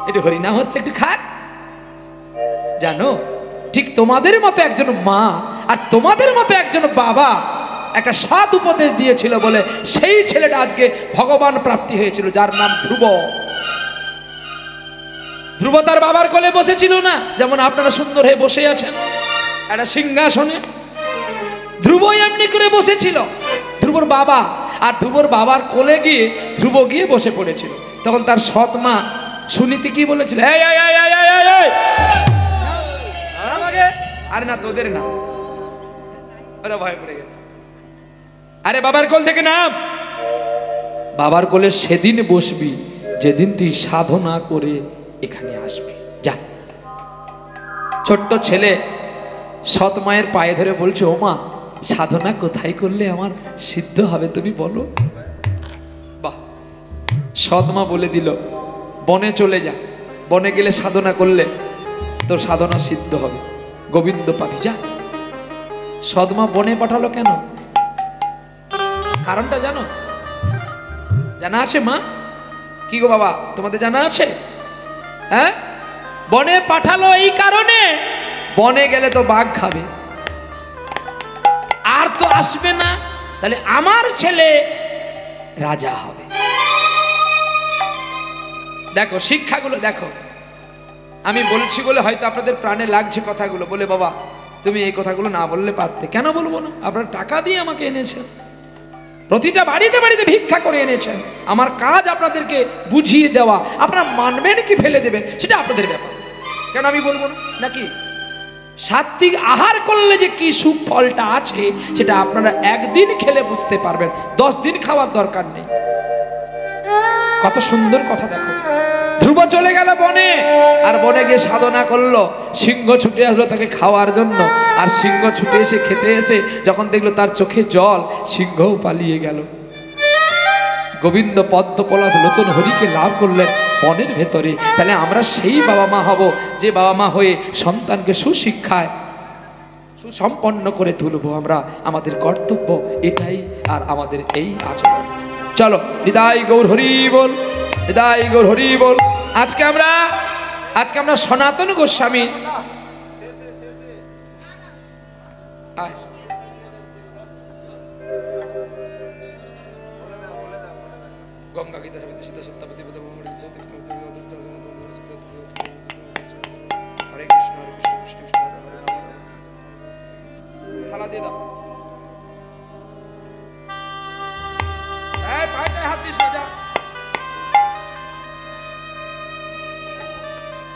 একটু হরিনাম হচ্ছে একটু খায়। জানো, ঠিক তোমাদের মতো একজন মা আর তোমাদের মতো একজন বাবা একটা সৎ উপদেশ দিয়েছিল বলে সেই ছেলেটা আজকে ভগবান প্রাপ্তি হয়েছিল, যার নাম ধ্রুব। ধ্রুব তার বাবার কোলে বসেছিল না, যেমন আপনারা সুন্দর হয়ে বসে আছেন একটা সিংহাসনে। ধ্রুব এমনি করে বসেছিল, ধ্রুবর বাবা। আর ধ্রুবর বাবার কোলে গিয়ে ধ্রুব গিয়ে বসে পড়েছিল। তখন তার সৎ মা সুনীতি কি বলেছিল? এই এই এই এই এই এই এই, আরে না তোদের না, ওরা ভয় পড়ে গেছে। আরে বাবার কোল থেকে নাম, বাবার কোলে সেদিন বসবি যেদিন তুই সাধনা করে এখানে আসবি। যা। ছোট্ট ছেলে সৎ মায়ের পায়ে ধরে বলছে, ও মা, সাধনা কোথায় করলে আমার সিদ্ধ হবে তুমি বলো। বাহ, সৎ মা বলে দিল, বনে চলে যা, বনে গেলে সাধনা করলে তোর সাধনা সিদ্ধ হবে, গোবিন্দ পাবি, যা। সৎ মা বনে পাঠালো কেন? কারণটা জানো? জানা আছে মা? কি গো বাবা, তোমাদের জানা আছে? হ্যাঁ, বনে পাঠালো এই কারণে, বনে গেলে তো বাঘ খাবে, আর তো আসবে না, তাহলে আমার ছেলে রাজা হবে। দেখো শিক্ষাগুলো দেখো। আমি বলছি বলে হয়তো আপনাদের প্রাণে লাগছে কথাগুলো, বলে বাবা তুমি এই কথাগুলো না বললে পারতে। কেন বলবো না? আপনারা টাকা দিয়ে আমাকে এনেছেন, প্রতিটা বাড়িতে বাড়িতে ভিক্ষা করে এনেছেন। আমার কাজ আপনাদেরকে বুঝিয়ে দেওয়া। আপনারা মানবেন কি ফেলে দেবেন সেটা আপনাদের ব্যাপার, কেন আমি বলবো না? নাকি সাত্বিক আহার করলে যে কি সুখ ফলটা আছে সেটা আপনারা একদিন খেলে বুঝতে পারবেন, 10 দিন খাওয়ার দরকার নেই। কত সুন্দর কথা দেখো। ধ্রুব চলে গেল বনে, আর বনে গিয়ে সাধনা করলো। সিংহ ছুটে আসলো তাকে খাওয়ার জন্য, আর সিংহ ছুটে এসে খেতে এসে যখন দেখলো তার চোখে জল, সিংহও পালিয়ে গেল। গোবিন্দ পদ্ম পলাশ লোচন হরিকে লাভ করলেন বনের ভেতরে। তাহলে আমরা সেই বাবা মা হব যে বাবা মা হয়ে সন্তানকে সুশিক্ষায় সুসম্পন্ন করে তুলবো। আমরা আমাদের কর্তব্য এটাই, আর আমাদের এই আচরণ। চলো, হৃদয় গৌর হরি বল, হৃদয় গৌর হরি বল। আজকে আমরা সনাতন গোস্বামী গঙ্গা গীতা সমিতি সীতা সত্যাপতি হরে কৃষ্ণ হরে কৃষ্ণ কৃষ্ণ কৃষ্ণ হরে হরে। থালা দিয়ে দাও, পায়ে হাত দিস না, যা।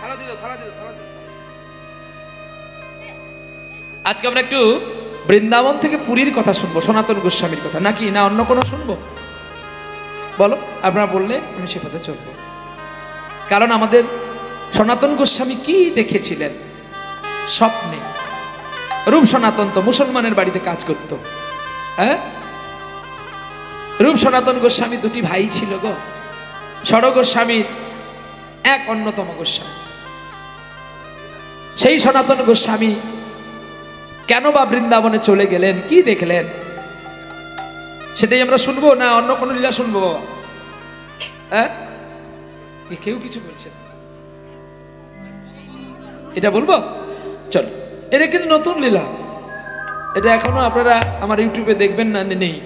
থালা দিয়ে দাও, থালা দিয়ে দাও, থালা দিয়ে দাও। আজকে আমরা একটু বৃন্দাবন থেকে পুরীর কথা শুনবো, সনাতন গোস্বামীর কথা, নাকি না অন্য কোনো শুনবো? বলো, আপনারা বললে আমি সে পথে চলব। কারণ আমাদের সনাতন গোস্বামী কি দেখেছিলেন স্বপ্নে? রূপ সনাতন তো মুসলমানের বাড়িতে কাজ করত। হ্যাঁ, রূপ সনাতন গোস্বামী দুটি ভাই ছিল গো। ষড় গোস্বামীর এক অন্যতম গোস্বামী। সেই সনাতন গোস্বামী কেন বা বৃন্দাবনে চলে গেলেন, কি দেখলেন সেটাই আমরা শুনবো, না অন্য কোনো লীলা শুনবো বাবা? হ্যাঁ, কেউ কিছু বলছে, এটা বলবো? চলো, এটা কিন্তু নতুন লীলা, এটা এখনো আপনারা আমার ইউটিউবে দেখবেন না, নেই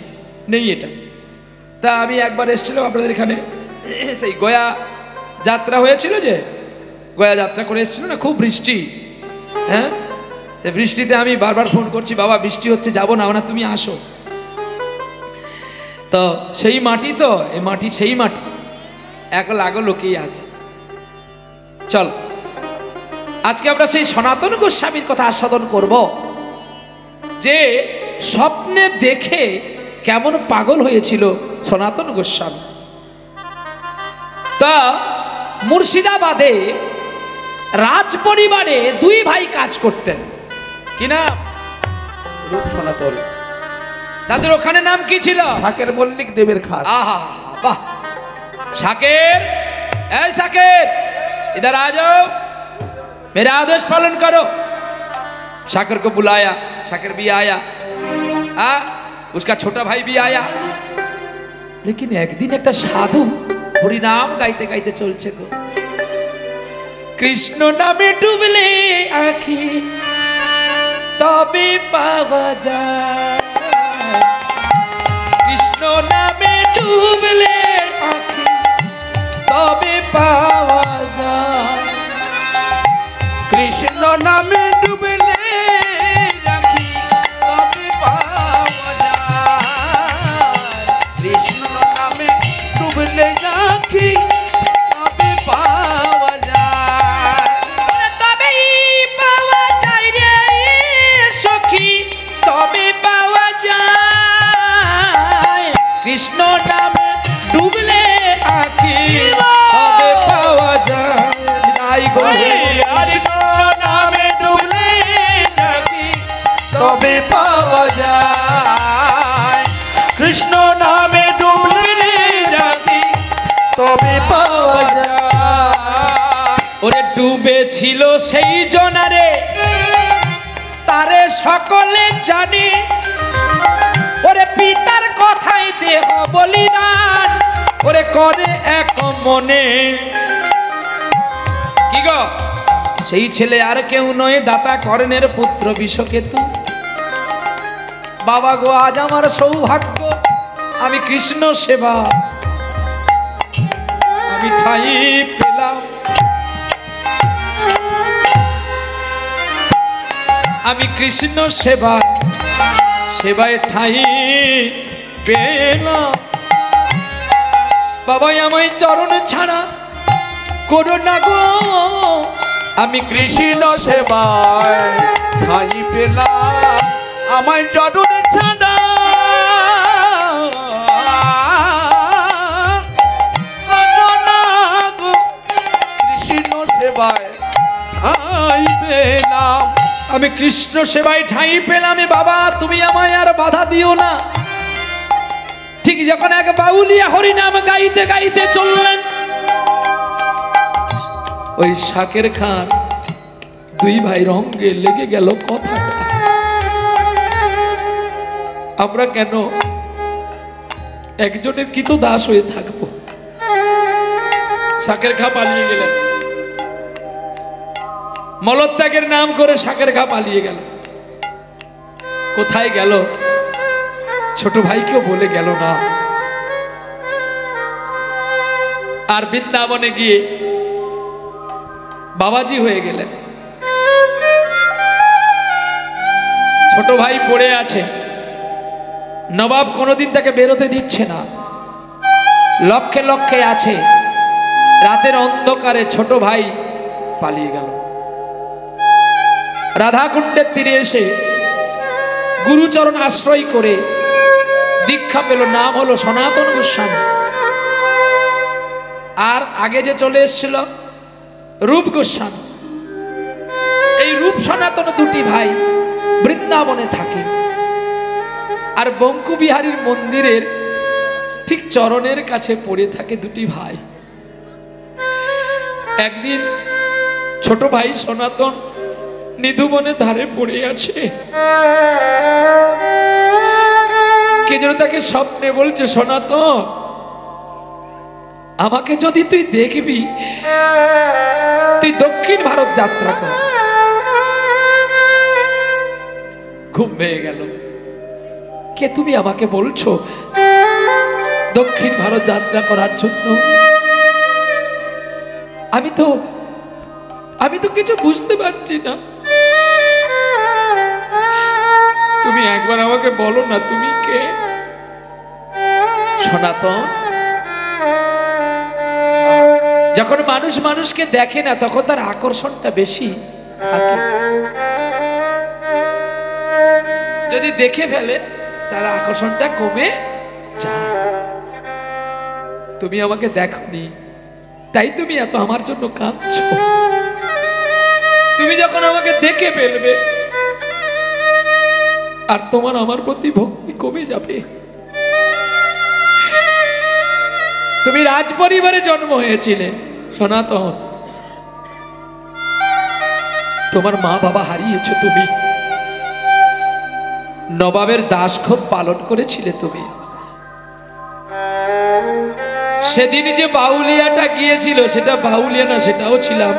নেই এটা। তা আমি একবার এসেছিলাম আপনাদের এখানে, সেই গয়া যাত্রা হয়েছিল, যে গয়া যাত্রা করে এসেছিল না, খুব বৃষ্টি। হ্যাঁ, বৃষ্টিতে আমি বারবার ফোন করছি, বাবা বৃষ্টি হচ্ছে, যাবো না, না তুমি আসো। তো সেই মাটি, তো এই মাটি সেই মাটি, এক লাগো লোকেই আছে। চল, আজকে আমরা সেই সনাতন গোস্বামীর কথা আস্বাদন করব, যে স্বপ্নে দেখে কেমন পাগল হয়েছিল সনাতন গোস্বামী। তা মুর্শিদাবাদে রাজ পরিবারে দুই ভাই কাজ করতেন, কি নাম? রূপ সনাতন। তাদের ওখানে নাম কি ছিল? শাকের মল্লিক দেবের খাট। आहा, वाह। शाकिर, ऐ शाकिर, इधर आ जाओ, मेरा आदेश पालन करो। शाकर को बुलाया, शाकर भी आया, उसका छोटा भाई भी आया। लेकिन एक दिन एक साधु हरिनाम गाइते गाइते चलছে गो। कृष्ण नामे डुबले आँखी तबे पावा যায়, कृष्ण नामे डुबले आँखी तबे पावा যায়, কৃষ্ণ নামে ডুবলে রাখি তবে পাওয়া যায়, কৃষ্ণ নামে ডুবলে রাখি তবে পাওয়া যায়, তবেই পাওয়া যায় রে সখী, তবে পাওয়া যায়, কৃষ্ণ নামে ডুবলে আঁখি তবে পাওয়া যায়। তাই গো নামে ডুবলে রাখি তবে পাওয়া যায়, কৃষ্ণ নামে ডুবলে রাখি তবে পাওয়া যায়। ওরে ডুবেছিল সেই জনারে তারে সকলে জানে, ওরে পিতার কথাই দেহ বলিদান ওরে করে এক মনে। কি গো সেই ছেলে আর কেউ নয়, দাতা কর্ণের পুত্র বিষকেতু। বাবা গো আজ আমার সৌভাগ্য, আমি কৃষ্ণ সেবা আমি ঠাই পেলাম, আমি কৃষ্ণ সেবায় ঠাই পেলাম। বাবাই আমায় চরণ ছাড়া করো না গো, আমি কৃষ্ণ সেবায় ঠাই পেলাম, আমায় চরণ ছাড়া কৃষ্ণ সেবায় ঠাই পেলাম, আমি কৃষ্ণ সেবায় ঠাই পেলাম। বাবা তুমি আমায় আর বাধা দিও না। ঠিক যখন এক বাউলিয়া হরিনাম গাইতে গাইতে চললেন, ওই শাকের খান দুই ভাই রঙে লেগে গেল কথাটা। আমরা কেন একজনের কি তো দাস হয়ে থাকবো? শাকের খা পালিয়ে গেলেন, মলত্যাগের নাম করে শাকের খা পালিয়ে গেল। কোথায় গেল? ছোট ভাইকেও বলে গেল না। আর বৃন্দাবনে গিয়ে বাবাজি হয়ে গেলেন। ছোট ভাই পড়ে আছে, নবাব কোনোদিন তাকে বেরোতে দিচ্ছে না, লক্ষে লক্ষে আছে। রাতের অন্ধকারে ছোট ভাই পালিয়ে গেল। রাধাকুণ্ডের তীরে এসে গুরুচরণ আশ্রয় করে দীক্ষা পেল, নাম হলো সনাতন গোস্বামী। আর আগে যে চলে এসেছিল রূপ গোস্বামী। এই রূপ সনাতন দুটি ভাই বৃন্দাবনে থাকে। আর বঙ্কু বিহারীর মন্দিরের ঠিক চরণের কাছে পড়ে থাকে দুটি ভাই। একদিন ছোট ভাই সনাতন নিধুবনের ধারে পড়ে আছে। কে যেন তাকে স্বপ্নে বলছে, সনাতন আমাকে যদি তুই দেখবি তুই দক্ষিণ ভারত যাত্রা কর। ঘুম ভেঙে গেল। কে তুমি আমাকে বলছো দক্ষিণ ভারত যাত্রা করার জন্য? আমি তো কিছু বুঝতে পারছি না। তুমি একবার আমাকে বলো না তুমি কে? সনাতন, যখন মানুষ মানুষকে দেখে না তখন তার আকর্ষণটা বেশি থাকে, যদি দেখে ফেলে তার আকর্ষণটা কমে যায়। তুমি আমাকে দেখোনি তাই তুমি এত আমার জন্য কাঁদছো। তুমি যখন আমাকে দেখে ফেলবে আর তোমার আমার প্রতি ভক্তি কমে যাবে। তুমি রাজ পরিবারে জন্ম হয়েছিলে সনাতন, তোমার মা বাবা হারিয়েছো তুমি, নবাবের দাসখোপ পালন করেছিলে তুমি। সেদিন যে বাউলিয়াটা গিয়েছিল সেটা বাউলিয়া না, সেটাও ছিলাম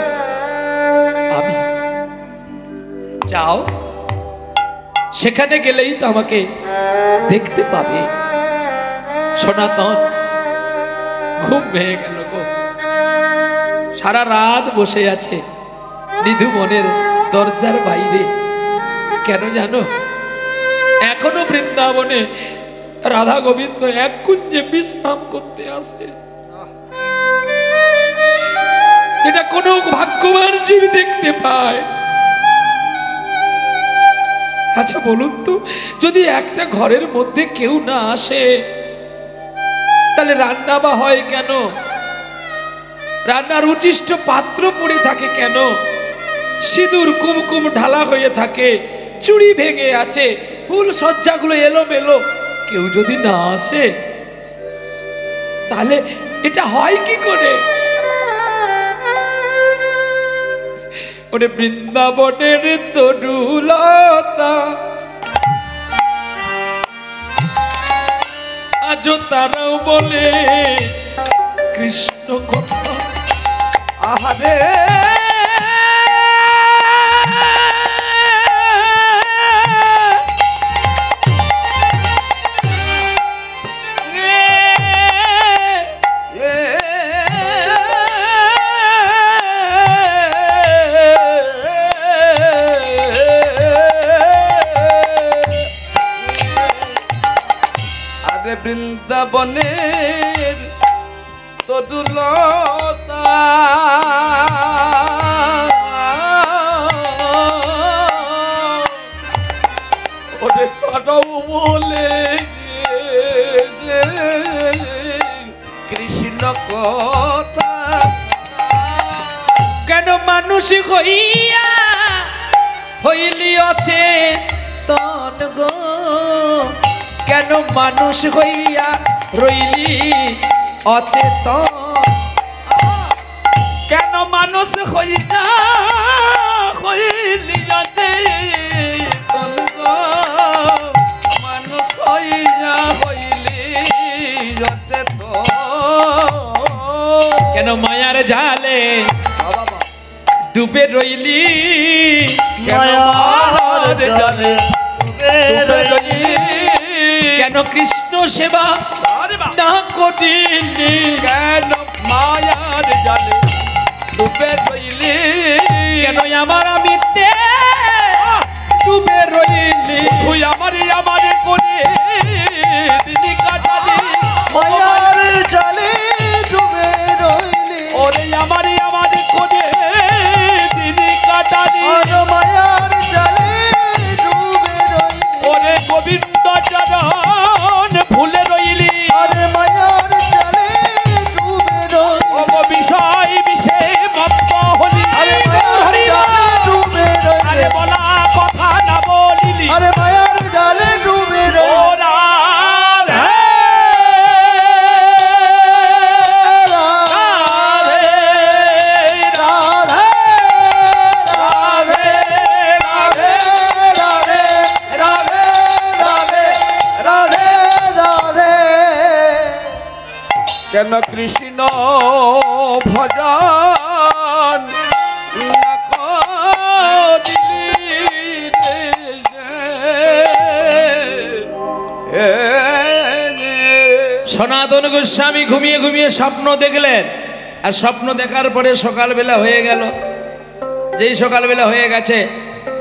আমি। যাও, সেখানে গেলেই তো আমাকে দেখতে পাবে। সনাতন খুব ভেঙে গেল গো, সারা রাত বসে আছে নিধু মনের দরজার বাইরে। কেন জানো? এখনো বৃন্দাবনে রাধা গোবিন্দ এক কুঞ্জে বিশ্রাম করতে আসে। এটা কোনো ভাগ্যবান জীব দেখতে পায়। আচ্ছা বলুন তো, যদি একটা ঘরের মধ্যে কেউ না আসে তাহলে রান্না বা হয় কেন? রান্নার উচ্ছিষ্ট পাত্র পড়ে থাকে কেন? সিঁদুর কুমকুম ঢালা হয়ে থাকে, চুড়ি ভেঙে আছে, ফুল সজ্জাগুলো এলোমেলো। কেউ যদি না আসে তাহলে এটা হয় কি করে? ওরে বৃন্দাবনের তরুলতা আজ তারাও বলে কৃষ্ণ কথা। আহারে বৃন্দাবনের তরুলতা ওরে তারাও বলে কৃষ্ণ কথা। কেন মানুষ হইয়া হইলি অচেতন গো? কেন মানুষ হইয়া রইলি অচেতন? কেন মানুষ হইয়া হইলি অচেতন গো? মানুষ হইয়া হইলি অচেতন। কেন মায়ার জালে ডুবে রইলি? মায়ার জালে ডুবে রইলি? কেন কৃষ্ণ সেবা না করিলি? কেন মায়ার জালে ডুবে রইলি? কেন আমার আমিতে ডুবে রইলি? তুই আমারে করে দিদি কাটালি, মায়ার জালে ডুবে রইলি। ওরে আমারে করে দিদি কাটালি, মায়ার জালে ডুবে রইলি। ওরে গোবিন্দ চরণ ভুলে রইলি। আরে মায়ার জালে ডুবে রইলি। ও বিষয় বিষে মত্ত হলি। আরে মায়ার জালে ডুবে রইলি। আরে বলা কথা না বলিলি। আরে মায়ার জালে ডুবে রইলি। ওরা কেন কৃষ্ণ ভজন না করিলি রে? সনাতন গোস্বামী ঘুমিয়ে ঘুমিয়ে স্বপ্ন দেখলেন, আর স্বপ্ন দেখার পরে সকালবেলা হয়ে গেল। যেই সকালবেলা হয়ে গেছে,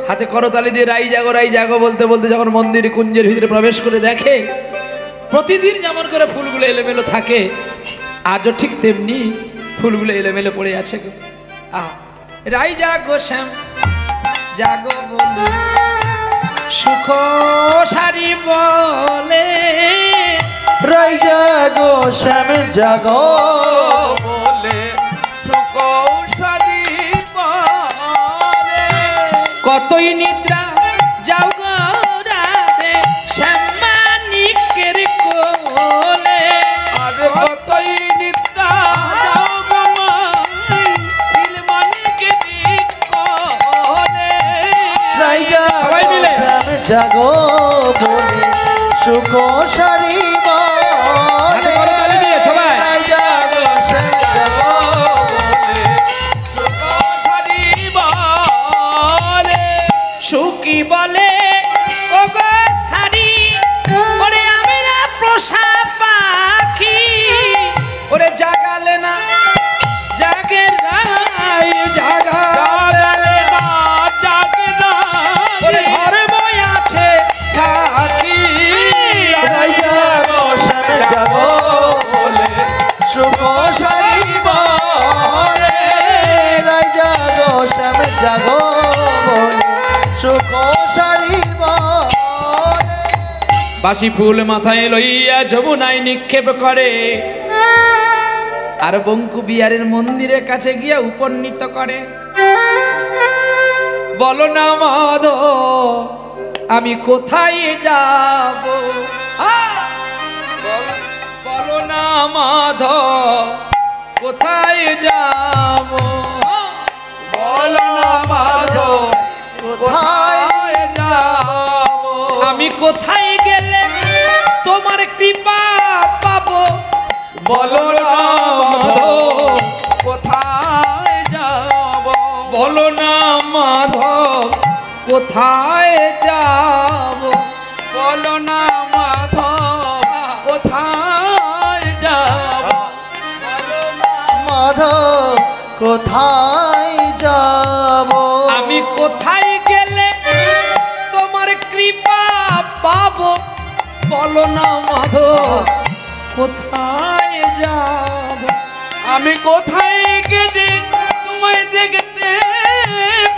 হাতে করতালি দিয়ে রাই জাগো বলতে বলতে যখন মন্দির কুঞ্জের ভিতরে প্রবেশ করে দেখে প্রতিদিন যেমন করে ফুলগুলো এলোমেলো থাকে, আজও ঠিক তেমনি ফুলগুলো এলোমেলো পড়ে আছে। রাই জাগো শ্যাম জাগো বলে সুখ সারি বলে। রাই জাগো শ্যাম জাগো বলে সুকৌশলী বলে। কতই নিদ্রা যাও গো রাধে শ্যামানিকের কোলে। আর কতই নিদ্রা যাও গো নীলমণিকের কোলে। রাই জাগো শ্যাম জাগো ধুনি সুখ সারি হাতে করতালি দিয়ে সবাই। সুখী বলে ও গো সারি ওরে আমরা পোষা পাখি ওরে জাগালে না জাগে নাই জাগালে না জাগে না ওরে ঘরে বই আছে সাথী যাবো বলে সুখ সারিব রে রাজা গো শ্যাম যাবো বলে সুখ সারিব। বাসি ফুল মাথায় লইয়া যমুনায় নিক্ষেপ করে আর বঙ্কু বিহারের মন্দিরের কাছে গিয়া উপনীত করে। বলো না মাধব আমি কোথায় যাব, বলো না মাধব কোথায় যাব, বলো না মাধব কোথায় যাব, আমি কোথায় গেলে তোমার কৃপা পাবো, বলো না মাধব কোথায় যাব, বলো না মাধব কোথায় যাব, বলো না মাধব কোথায় যাব, মাধব কোথায় যাব, আমি কোথায় গেলে তোমার কৃপা পাবো, বলো না মাধব কোথায় যাব, আমি কোথায় গেলে তোমায় দেখতে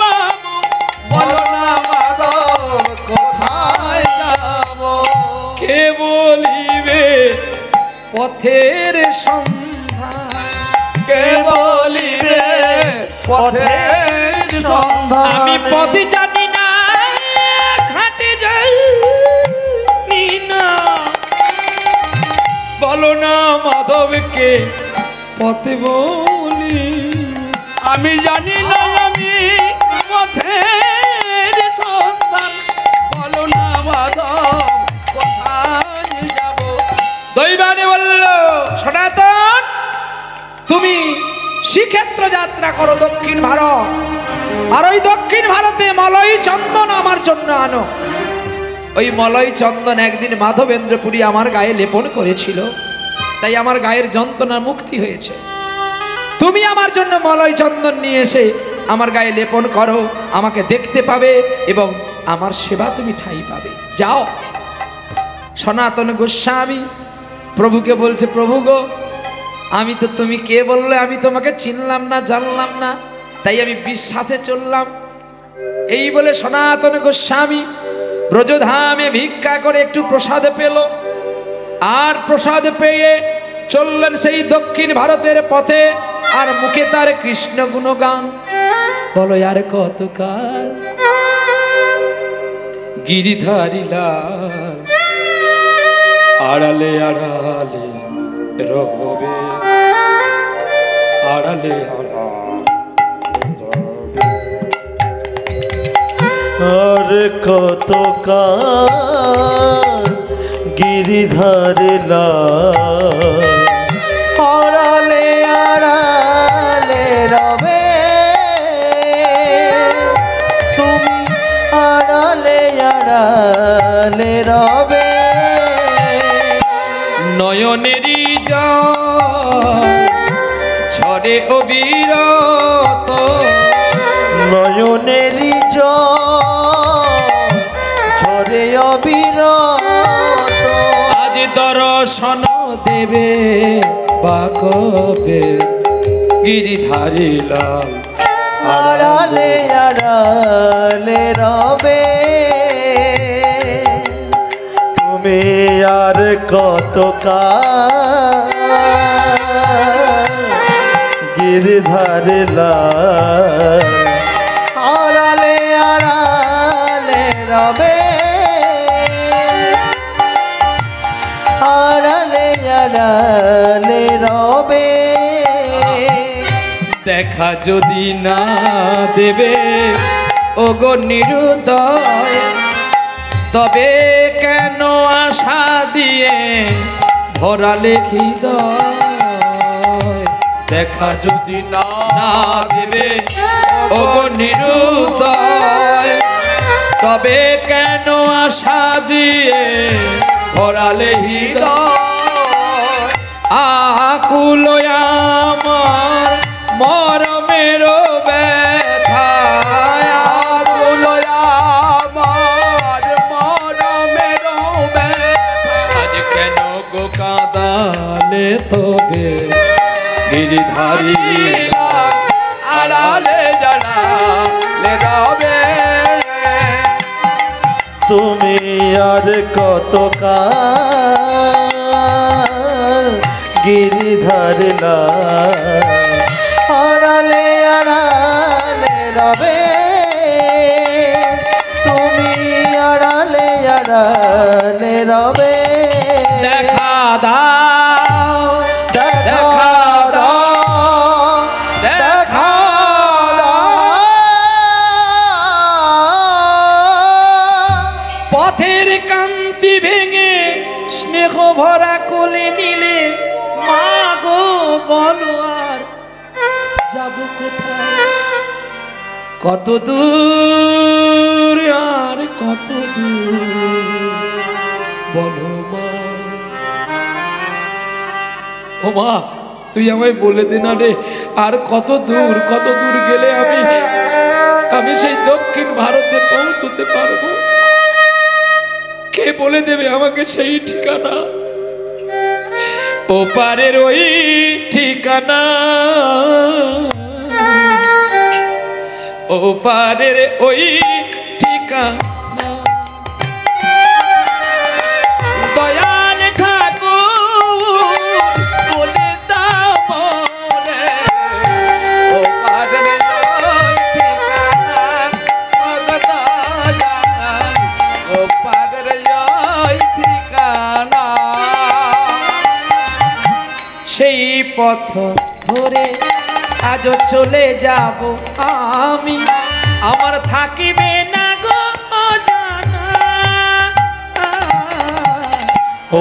পাবো, বলো না মাধব কোথায় যাব, কে বলিবে পথের সন্ধান, কে বলিবে পথের সন্ধান, আমি পথ জানি না ঘাটে যাই না, বলো না মাধবকে পথে বলি, আমি জানি না আমি পথের সন্ধান, বলো না মাধব কোথায় যাব। দৈবানে বলল সনাতন তুমি শ্রীক্ষেত্র যাত্রা করো দক্ষিণ ভারত, আর ওই দক্ষিণ ভারতে মলয় চন্দন আমার জন্য আনো। ওই মলয় চন্দন একদিন মাধবেন্দ্রপুরী আমার গায়ে লেপন করেছিল, তাই আমার গায়ের যন্ত্রণা মুক্তি হয়েছে। তুমি আমার জন্য মলয় চন্দন নিয়ে এসে আমার গায়ে লেপন করো, আমাকে দেখতে পাবে এবং আমার সেবা তুমি ঠাঁই পাবে। যাও। সনাতন গোস্বামী প্রভুকে বলছে, প্রভু গো আমি তো তুমি কে বললে আমি তোমাকে চিনলাম না জানলাম না, তাই আমি বিশ্বাসে চললাম। এই বলে সনাতন গোস্বামী ব্রজধামে ভিক্ষা করে একটু প্রসাদ পেল, আর প্রসাদ পেয়ে চললেন সেই দক্ষিণ ভারতের পথে, আর মুখে তার কৃষ্ণ গুণগান। বলো আর কতকাল গিরিধারী লাল আড়ালে আড়ালে রবে, আড়ালে আর কত কাল গিরিধারে আড়ালে আড়ালে রবে, তুমি আড়ালে আড়ালে রবে, নয়নেরই ঝরে অবিরত, নয়নেরই ঝরে অবিরত, আজ দর্শন দেবে বা কবে গিরিধারী লাল আড়ালে আড়ালে রবে, তুমি আর কত কাল গিরিধারে আড়ালে আড়ালে রবে, আড়ালে আড়ালে রবে, দেখা যদি না দেবে ওগো নিরুদয়, তবে কেন কেন আশা দিয়ে ভরালে হৃদয়, দেখা যদি না দেবে ওগো নিরুদয়, তবে কেন আশা দিয়ে ভরালে হৃদয়, আকুল আমার মরমের ব্যথায়, আকুল আমার মরমের ব্যথা, আজ কেন গো কাঁদালে তবে গিরিধারী আড়ালে জানালে রবে, তুমি আর কত কাল গিরিধার না আড়ালে আড়ালে রবে, তুমি আড়ালে আড়ালে রবে, দেখা দাও দেখা দাও দেখা পথের কান্তি ভেঙে স্নেহ ভরা কোলে নিলে, মা গো বলো আর যাব কোথায়, কত দূর আর কত দূর বলো মা। ও মা, তুই আমায় বলে দে না রে, আর কত দূর গেলে আমি সেই দক্ষিণ ভারতে পৌঁছতে পারবো? কে বলে দেবে আমাকে সেই ঠিকানা, ওপারের ওই ঠিকানা, ওপারের ওই ঠিকানা, দয়াল ঠাকুর বলে দাও মনে, ওপারের ওই ঠিকানা, ওপারের ওই ঠিকানা, সেই পথ ধরে আজও চলে যাব আমি, আমার থাকিবে না গো অজানা,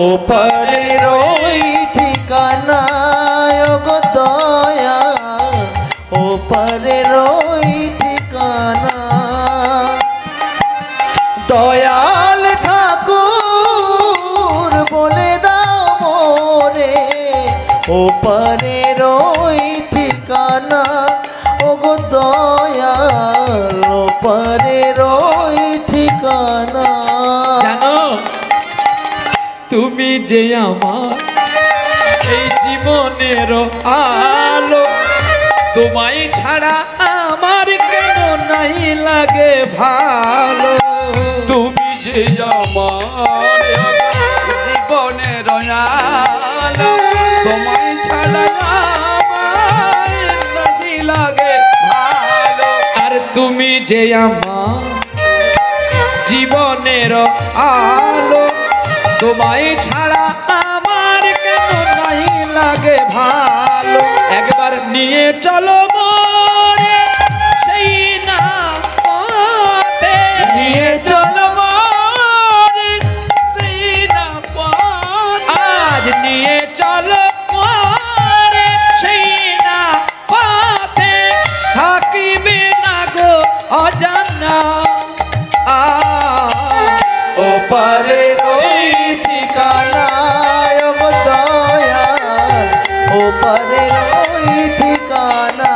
ওপারের ওই ঠিকানা গো দয়া, ওপারের ওই ঠিকানা, দয়াল ঠাকুর বলে দাও মোরে, ওপারের ওই ঠিকানা ওগো দয়াল, ওপারের ওই ঠিকানা। জানো তুমি যে আমার এই জীবনের আলো, তোমায় ছাড়া আমার কেন নাই লাগে ভালো, তুমি যে আমার জীবনের আলো, তোমায় ছাড়া আমার নাহি লাগে ভালো, আর তুমি যে আমার জীবনের আলো, তোমায় ছাড়া আমার কেন নাই লাগে ভালো, একবার নিয়ে চলো মোরে সেই না পথে, নিয়ে চলো মোরে সেই না পথে, আজ নিয়ে চলো মোরে সেই না পথে, থাকিবে না গো অজানা, ওপারের ওই ঠিকানা গো দয়াল, ওপারের ওই ঠিকানা,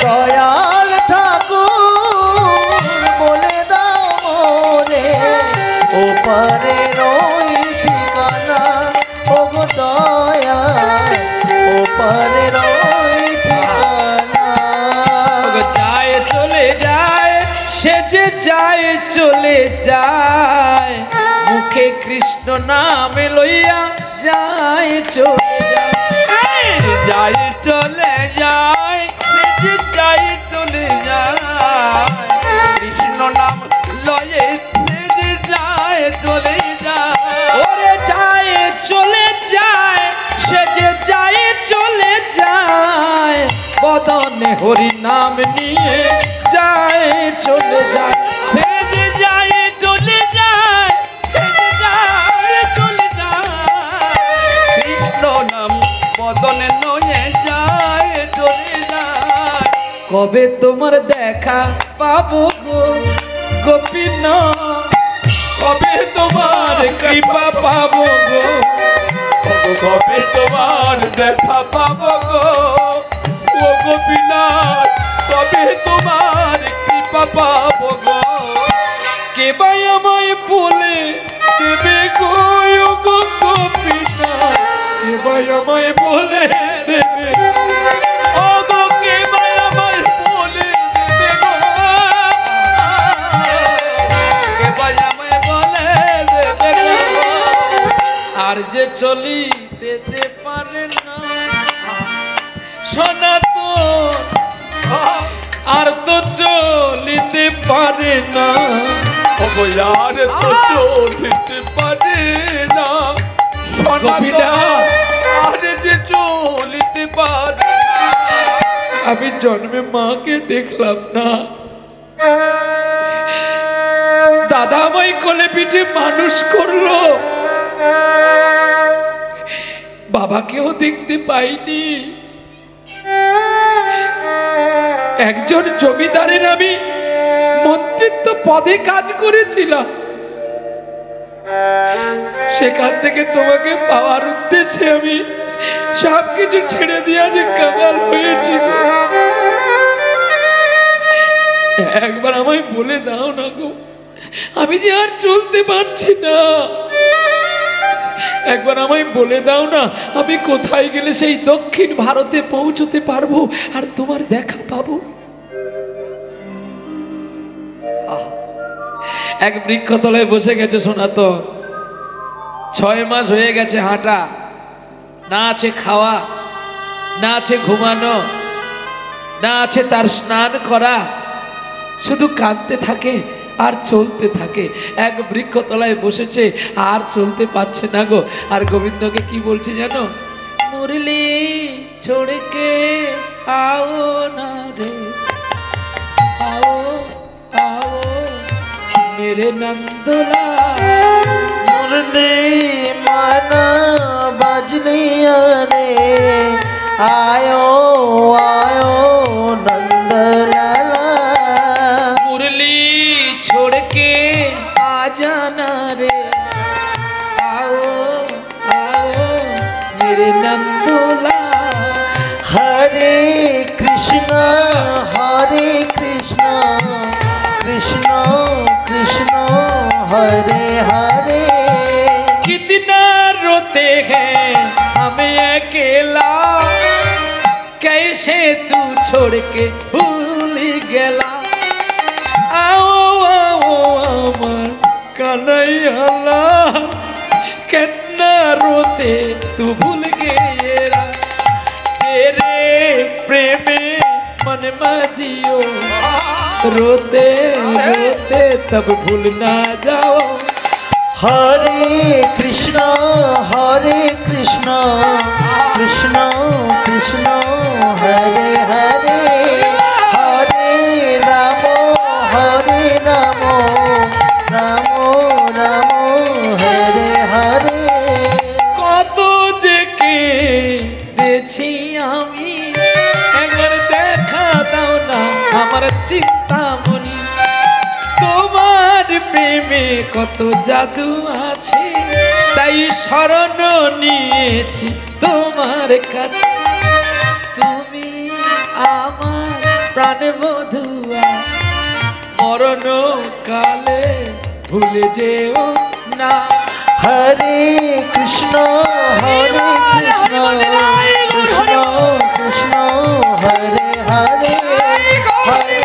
দয়াল ঠাকুর বলে দাও মোরে, ওপারের ওই ঠিকানা গো দয়াল, ওপারের ওই ঠিকানা। যায় চলে যায় সে যে যায় চলে যায়, মুখে কৃষ্ণ নাম লইয়া যায় চলে যায়, যাই চলে যায়, যাই চলে যায়, কৃষ্ণ নাম লয়ে যায় চলে যায়, ওরে যায় চলে যায় সে যে যায় চলে যায়, বদনে হরি নাম নিয়ে যায় চলে যায়, সে যে যায় চলে যায়, কবে তোমার দেখা পাবো গো গোপীনাথ, কবে তোমার কৃপা পাবো গো, কবে তোমার দেখা পাবো গো, ও গোপীনাথ কবে তোমার কৃপা পাবো গো। কে ভাই আমায় বলে দেবে গো ও গো গোপীনাথ, কে ভাই আমায় বলে দেবে, ও গো কে ভাই আমায় বলে দেবে গো, কে ভাই আমায় বলে দেবে গো। আর যে চলিতে পারে না সনাতন, আর তো চলিতে পারে না, আর তো চলিতে পারে না গোপীনাথ। আর যে চলিতে পারে না। আমি জন্মে মাকে দেখলাম না, দাদা আমায় কোলে পিঠে মানুষ করলো, বাবাকেও দেখতে পাইনি। একজন জমিদারের আমি মন্ত্রিত্ব পদে কাজ করেছিলাম, সেখান থেকে তোমাকে পাওয়ার উদ্দেশ্যে আমি সবকিছু ছেড়ে দিয়ে যে কাঙাল হয়েছিল। একবার আমায় বলে দাও না গো, আমি যে আর চলতে পারছি না, একবার আমায় বলে দাও না, আমি কোথায় গেলে সেই দক্ষিণ ভারতে পৌঁছতে পারবো আর তোমার দেখা পাবো। এক বৃক্ষতলায় বসে গেছে সনাতন, 6 মাস হয়ে গেছে হাঁটা, না আছে খাওয়া, না আছে ঘুমানো, না আছে তার স্নান করা, শুধু কাঁদতে থাকে আর চলতে থাকে। এক বৃক্ষতলায় বসেছে আর চলতে পারছে না গো। আর গোবিন্দকে কি বলছে জানো? মুরলি ছোড়কে আও না রে, আও আও मेरे नंदलाल, मुरली माना बजलिया रे, आयो आयो नंदलाला। मुरली छोड़ के आ जाना रे, आओ आओ मेरे नंदलाल। हरे कृष्णा कृष्ण कृष्ण हरे हरे। कितना रोते हैं हमें अकेला, कैसे तू छोड़ के भूल गया। आओ आओ अमर कन्हैया, कितना रोते तू भूल गया, तेरे प्रेम मन मजियो, रोते रोते तब भूल ना जाओ। हरे कृष्ण कृष्ण कृष्ण हरे हरे, हरे राम राम राम हरे हरे। কত যে কেঁদেছি আমি, একবার দেখা দাও না আমার চিন্তামণি, তোমার প্রেমে কত জাদু আছে, তাই শরণ নিয়েছি তোমার কাছে। তুমি আমার প্রাণ বধুয়া, মরণ কালে ভুলে যেও না। हरे कृष्ण कृष्ण कृष्ण हरे हरे, हरे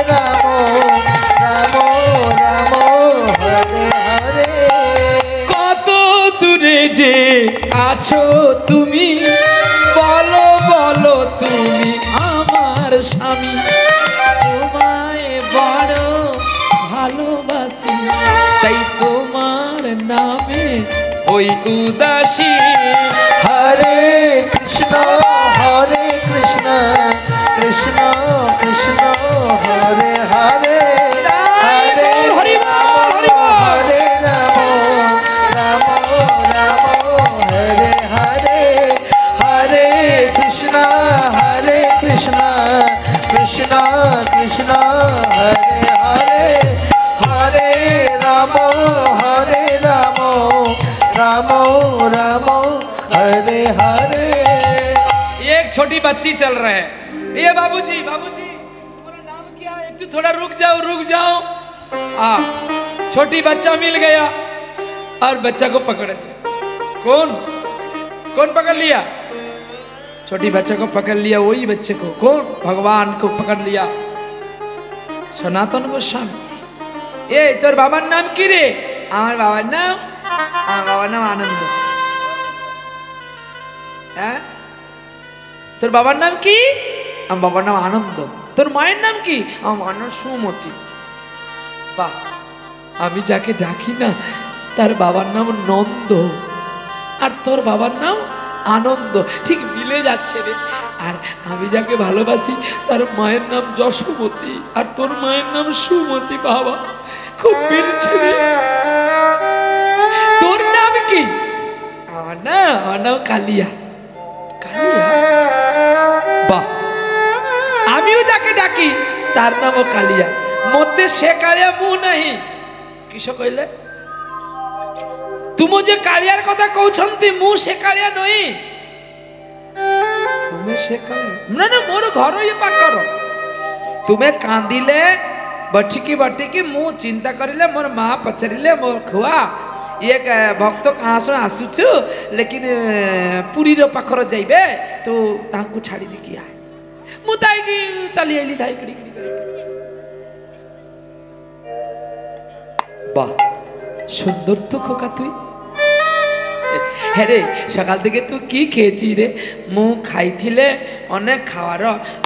राम राम राम हरे हरे। কত দূরে যে আছো তুমি, বলো বলো তুমি আমার স্বামী, তোমায় বড় ভালোবাসি, তাই তোমার নামে ওই উদাসী। हरे कृष्ण कृष्ण कृष्ण हरे हरे, हरे राम राम राम हरे हरे, हरे कृष्ण छोटी बच्ची चल रहा है, ये बाबूजी बाबूजी तुम्हारा नाम क्या है, एकटू थोड़ा रुक जाओ। छोटी बच्चा मिल गया और बच्चा को पकड़ लिया। कौन पकड़ लिया? छोटी बच्चा को पकड़ लिया, वही बच्चे को। कौन? भगवान को पकड़ लिया, सनातन गोस्वामी। ए तोर बाबार नाम की रे? আমার বাবার নাম আনন্দ। হ্যাঁ, তোর বাবার নাম কি? আমার বাবার নাম আনন্দ। তোর মায়ের নাম কি? আমার মায়ের নাম সুমতি। বাহ, আমি যাকে ডাকি না তার বাবার নাম নন্দ, আর তোর বাবার নাম আনন্দ, ঠিক মিলে যাচ্ছে রে। আর আমি যাকে ভালোবাসি তার মায়ের নাম যশোমতী, আর তোর মায়ের নাম সুমতি। বাবা, খুব মিলছে রে। তোর নাম কি? আমার নাম কালিয়া। কালিয়া? বাহ, আমিও যাকে ডাকি তার নামও কালিয়া। মধ্যে সে কালিয়া মুহ নাই। কিস কইলে? তুমি যে কালিয়ার কথা কହୁଛନ୍ତି ମୁଁ ସେ କାଳିଆ ନୁହେଁ। ତୁମେ ସେ କାଳିଆ? ନା ମୋର ଘର ଇଏ ପାଖର। ତୁମେ କାନ୍ଦିଲେ ବଟିକି ମୁଁ ଚିନ୍ତା କରିଲେ, ମୋର ମା ପଚାରିଲେ ମୋ ଖୁଆ ये भक्त कहाँ से आसुचु, लेकिन पुरीर पाखर जाइबे तो तांकु छाड़ी दिकी आए। मु ताइकी चली आइली धाइकड़ी करी। बाह, सुंदर तो खोका तुई। हेरे सकाल दिके तू की खेची रे? मु खाइथिले अनेक खावार,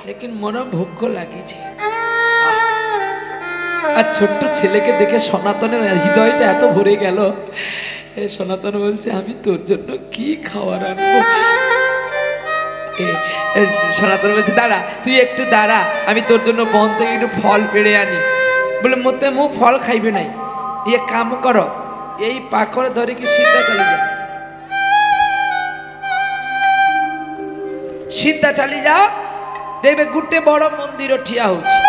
लेकिन मोर भोक लागी छे। আর ছোট্ট ছেলেকে দেখে সনাতনের হৃদয়টা এত ভরে গেল। সনাতন বলছে, আমি তোর জন্য কি খাবার আনবো? সনাতন বলছে, দাঁড়া তুই একটু দাঁড়া, আমি তোর জন্য বন থেকে একটু ফল পেড়ে আনি। বলে মতে মু ফল খাইবে নাই, ইয়ে কাম কর, এই পাখরে ধরিকি সিদ্ধা চালি যাও, সিদ্ধা চালি যাও, দেখবে গোটে বড় মন্দির ঠিয়া হচ্ছে।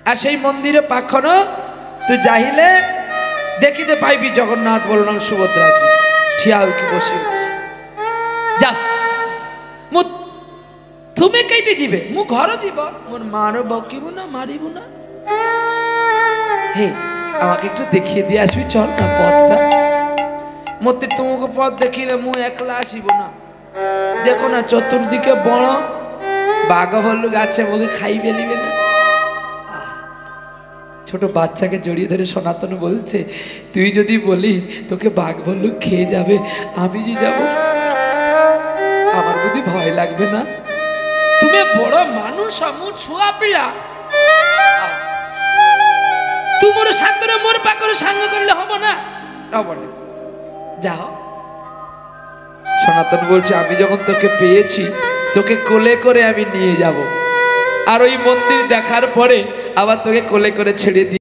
আর সেই মন্দিরে পাখর তুই যাইলে দেখিতে পাইবি জগন্নাথ বলরাম সুভদ্রাজি ঠিয়া হইকি বসে আছে। যা, মু তুমি কেটে যাবে, মু ঘর যাব, মোর মার বকিবু না, মারিবু না। হে, আমাকে একটু দেখিয়ে দিয়ে আসবি, চল না পথটা। মতে তোমাকে পথ দেখিলে মু একলা আসিব না। দেখো না চতুর্দিকে বড় বাঘ ভাল্লুক আছে, মোকে খাই ফেলিবে না। ছোট বাচ্চাকে জড়িয়ে ধরে সনাতন বলছে, তুই যদি বলিস তোকে বাঘ ভাল্লুক খেয়ে যাবে, আমি যে যাব, আমার বুদ্ধি ভয় লাগবে না? তুমি বড় মানুষ, মু ছুয়া পিলা, তোমার সাথে মোর পাখরে সাঙ্গ করলে হব না? হব না, যাও। সনাতন বলছে, আমি যখন তোকে পেয়েছি তোকে কোলে করে আমি নিয়ে যাব, আর ওই মন্দির দেখার পরে আবার তোকে কোলে করে ছেড়ে দিই।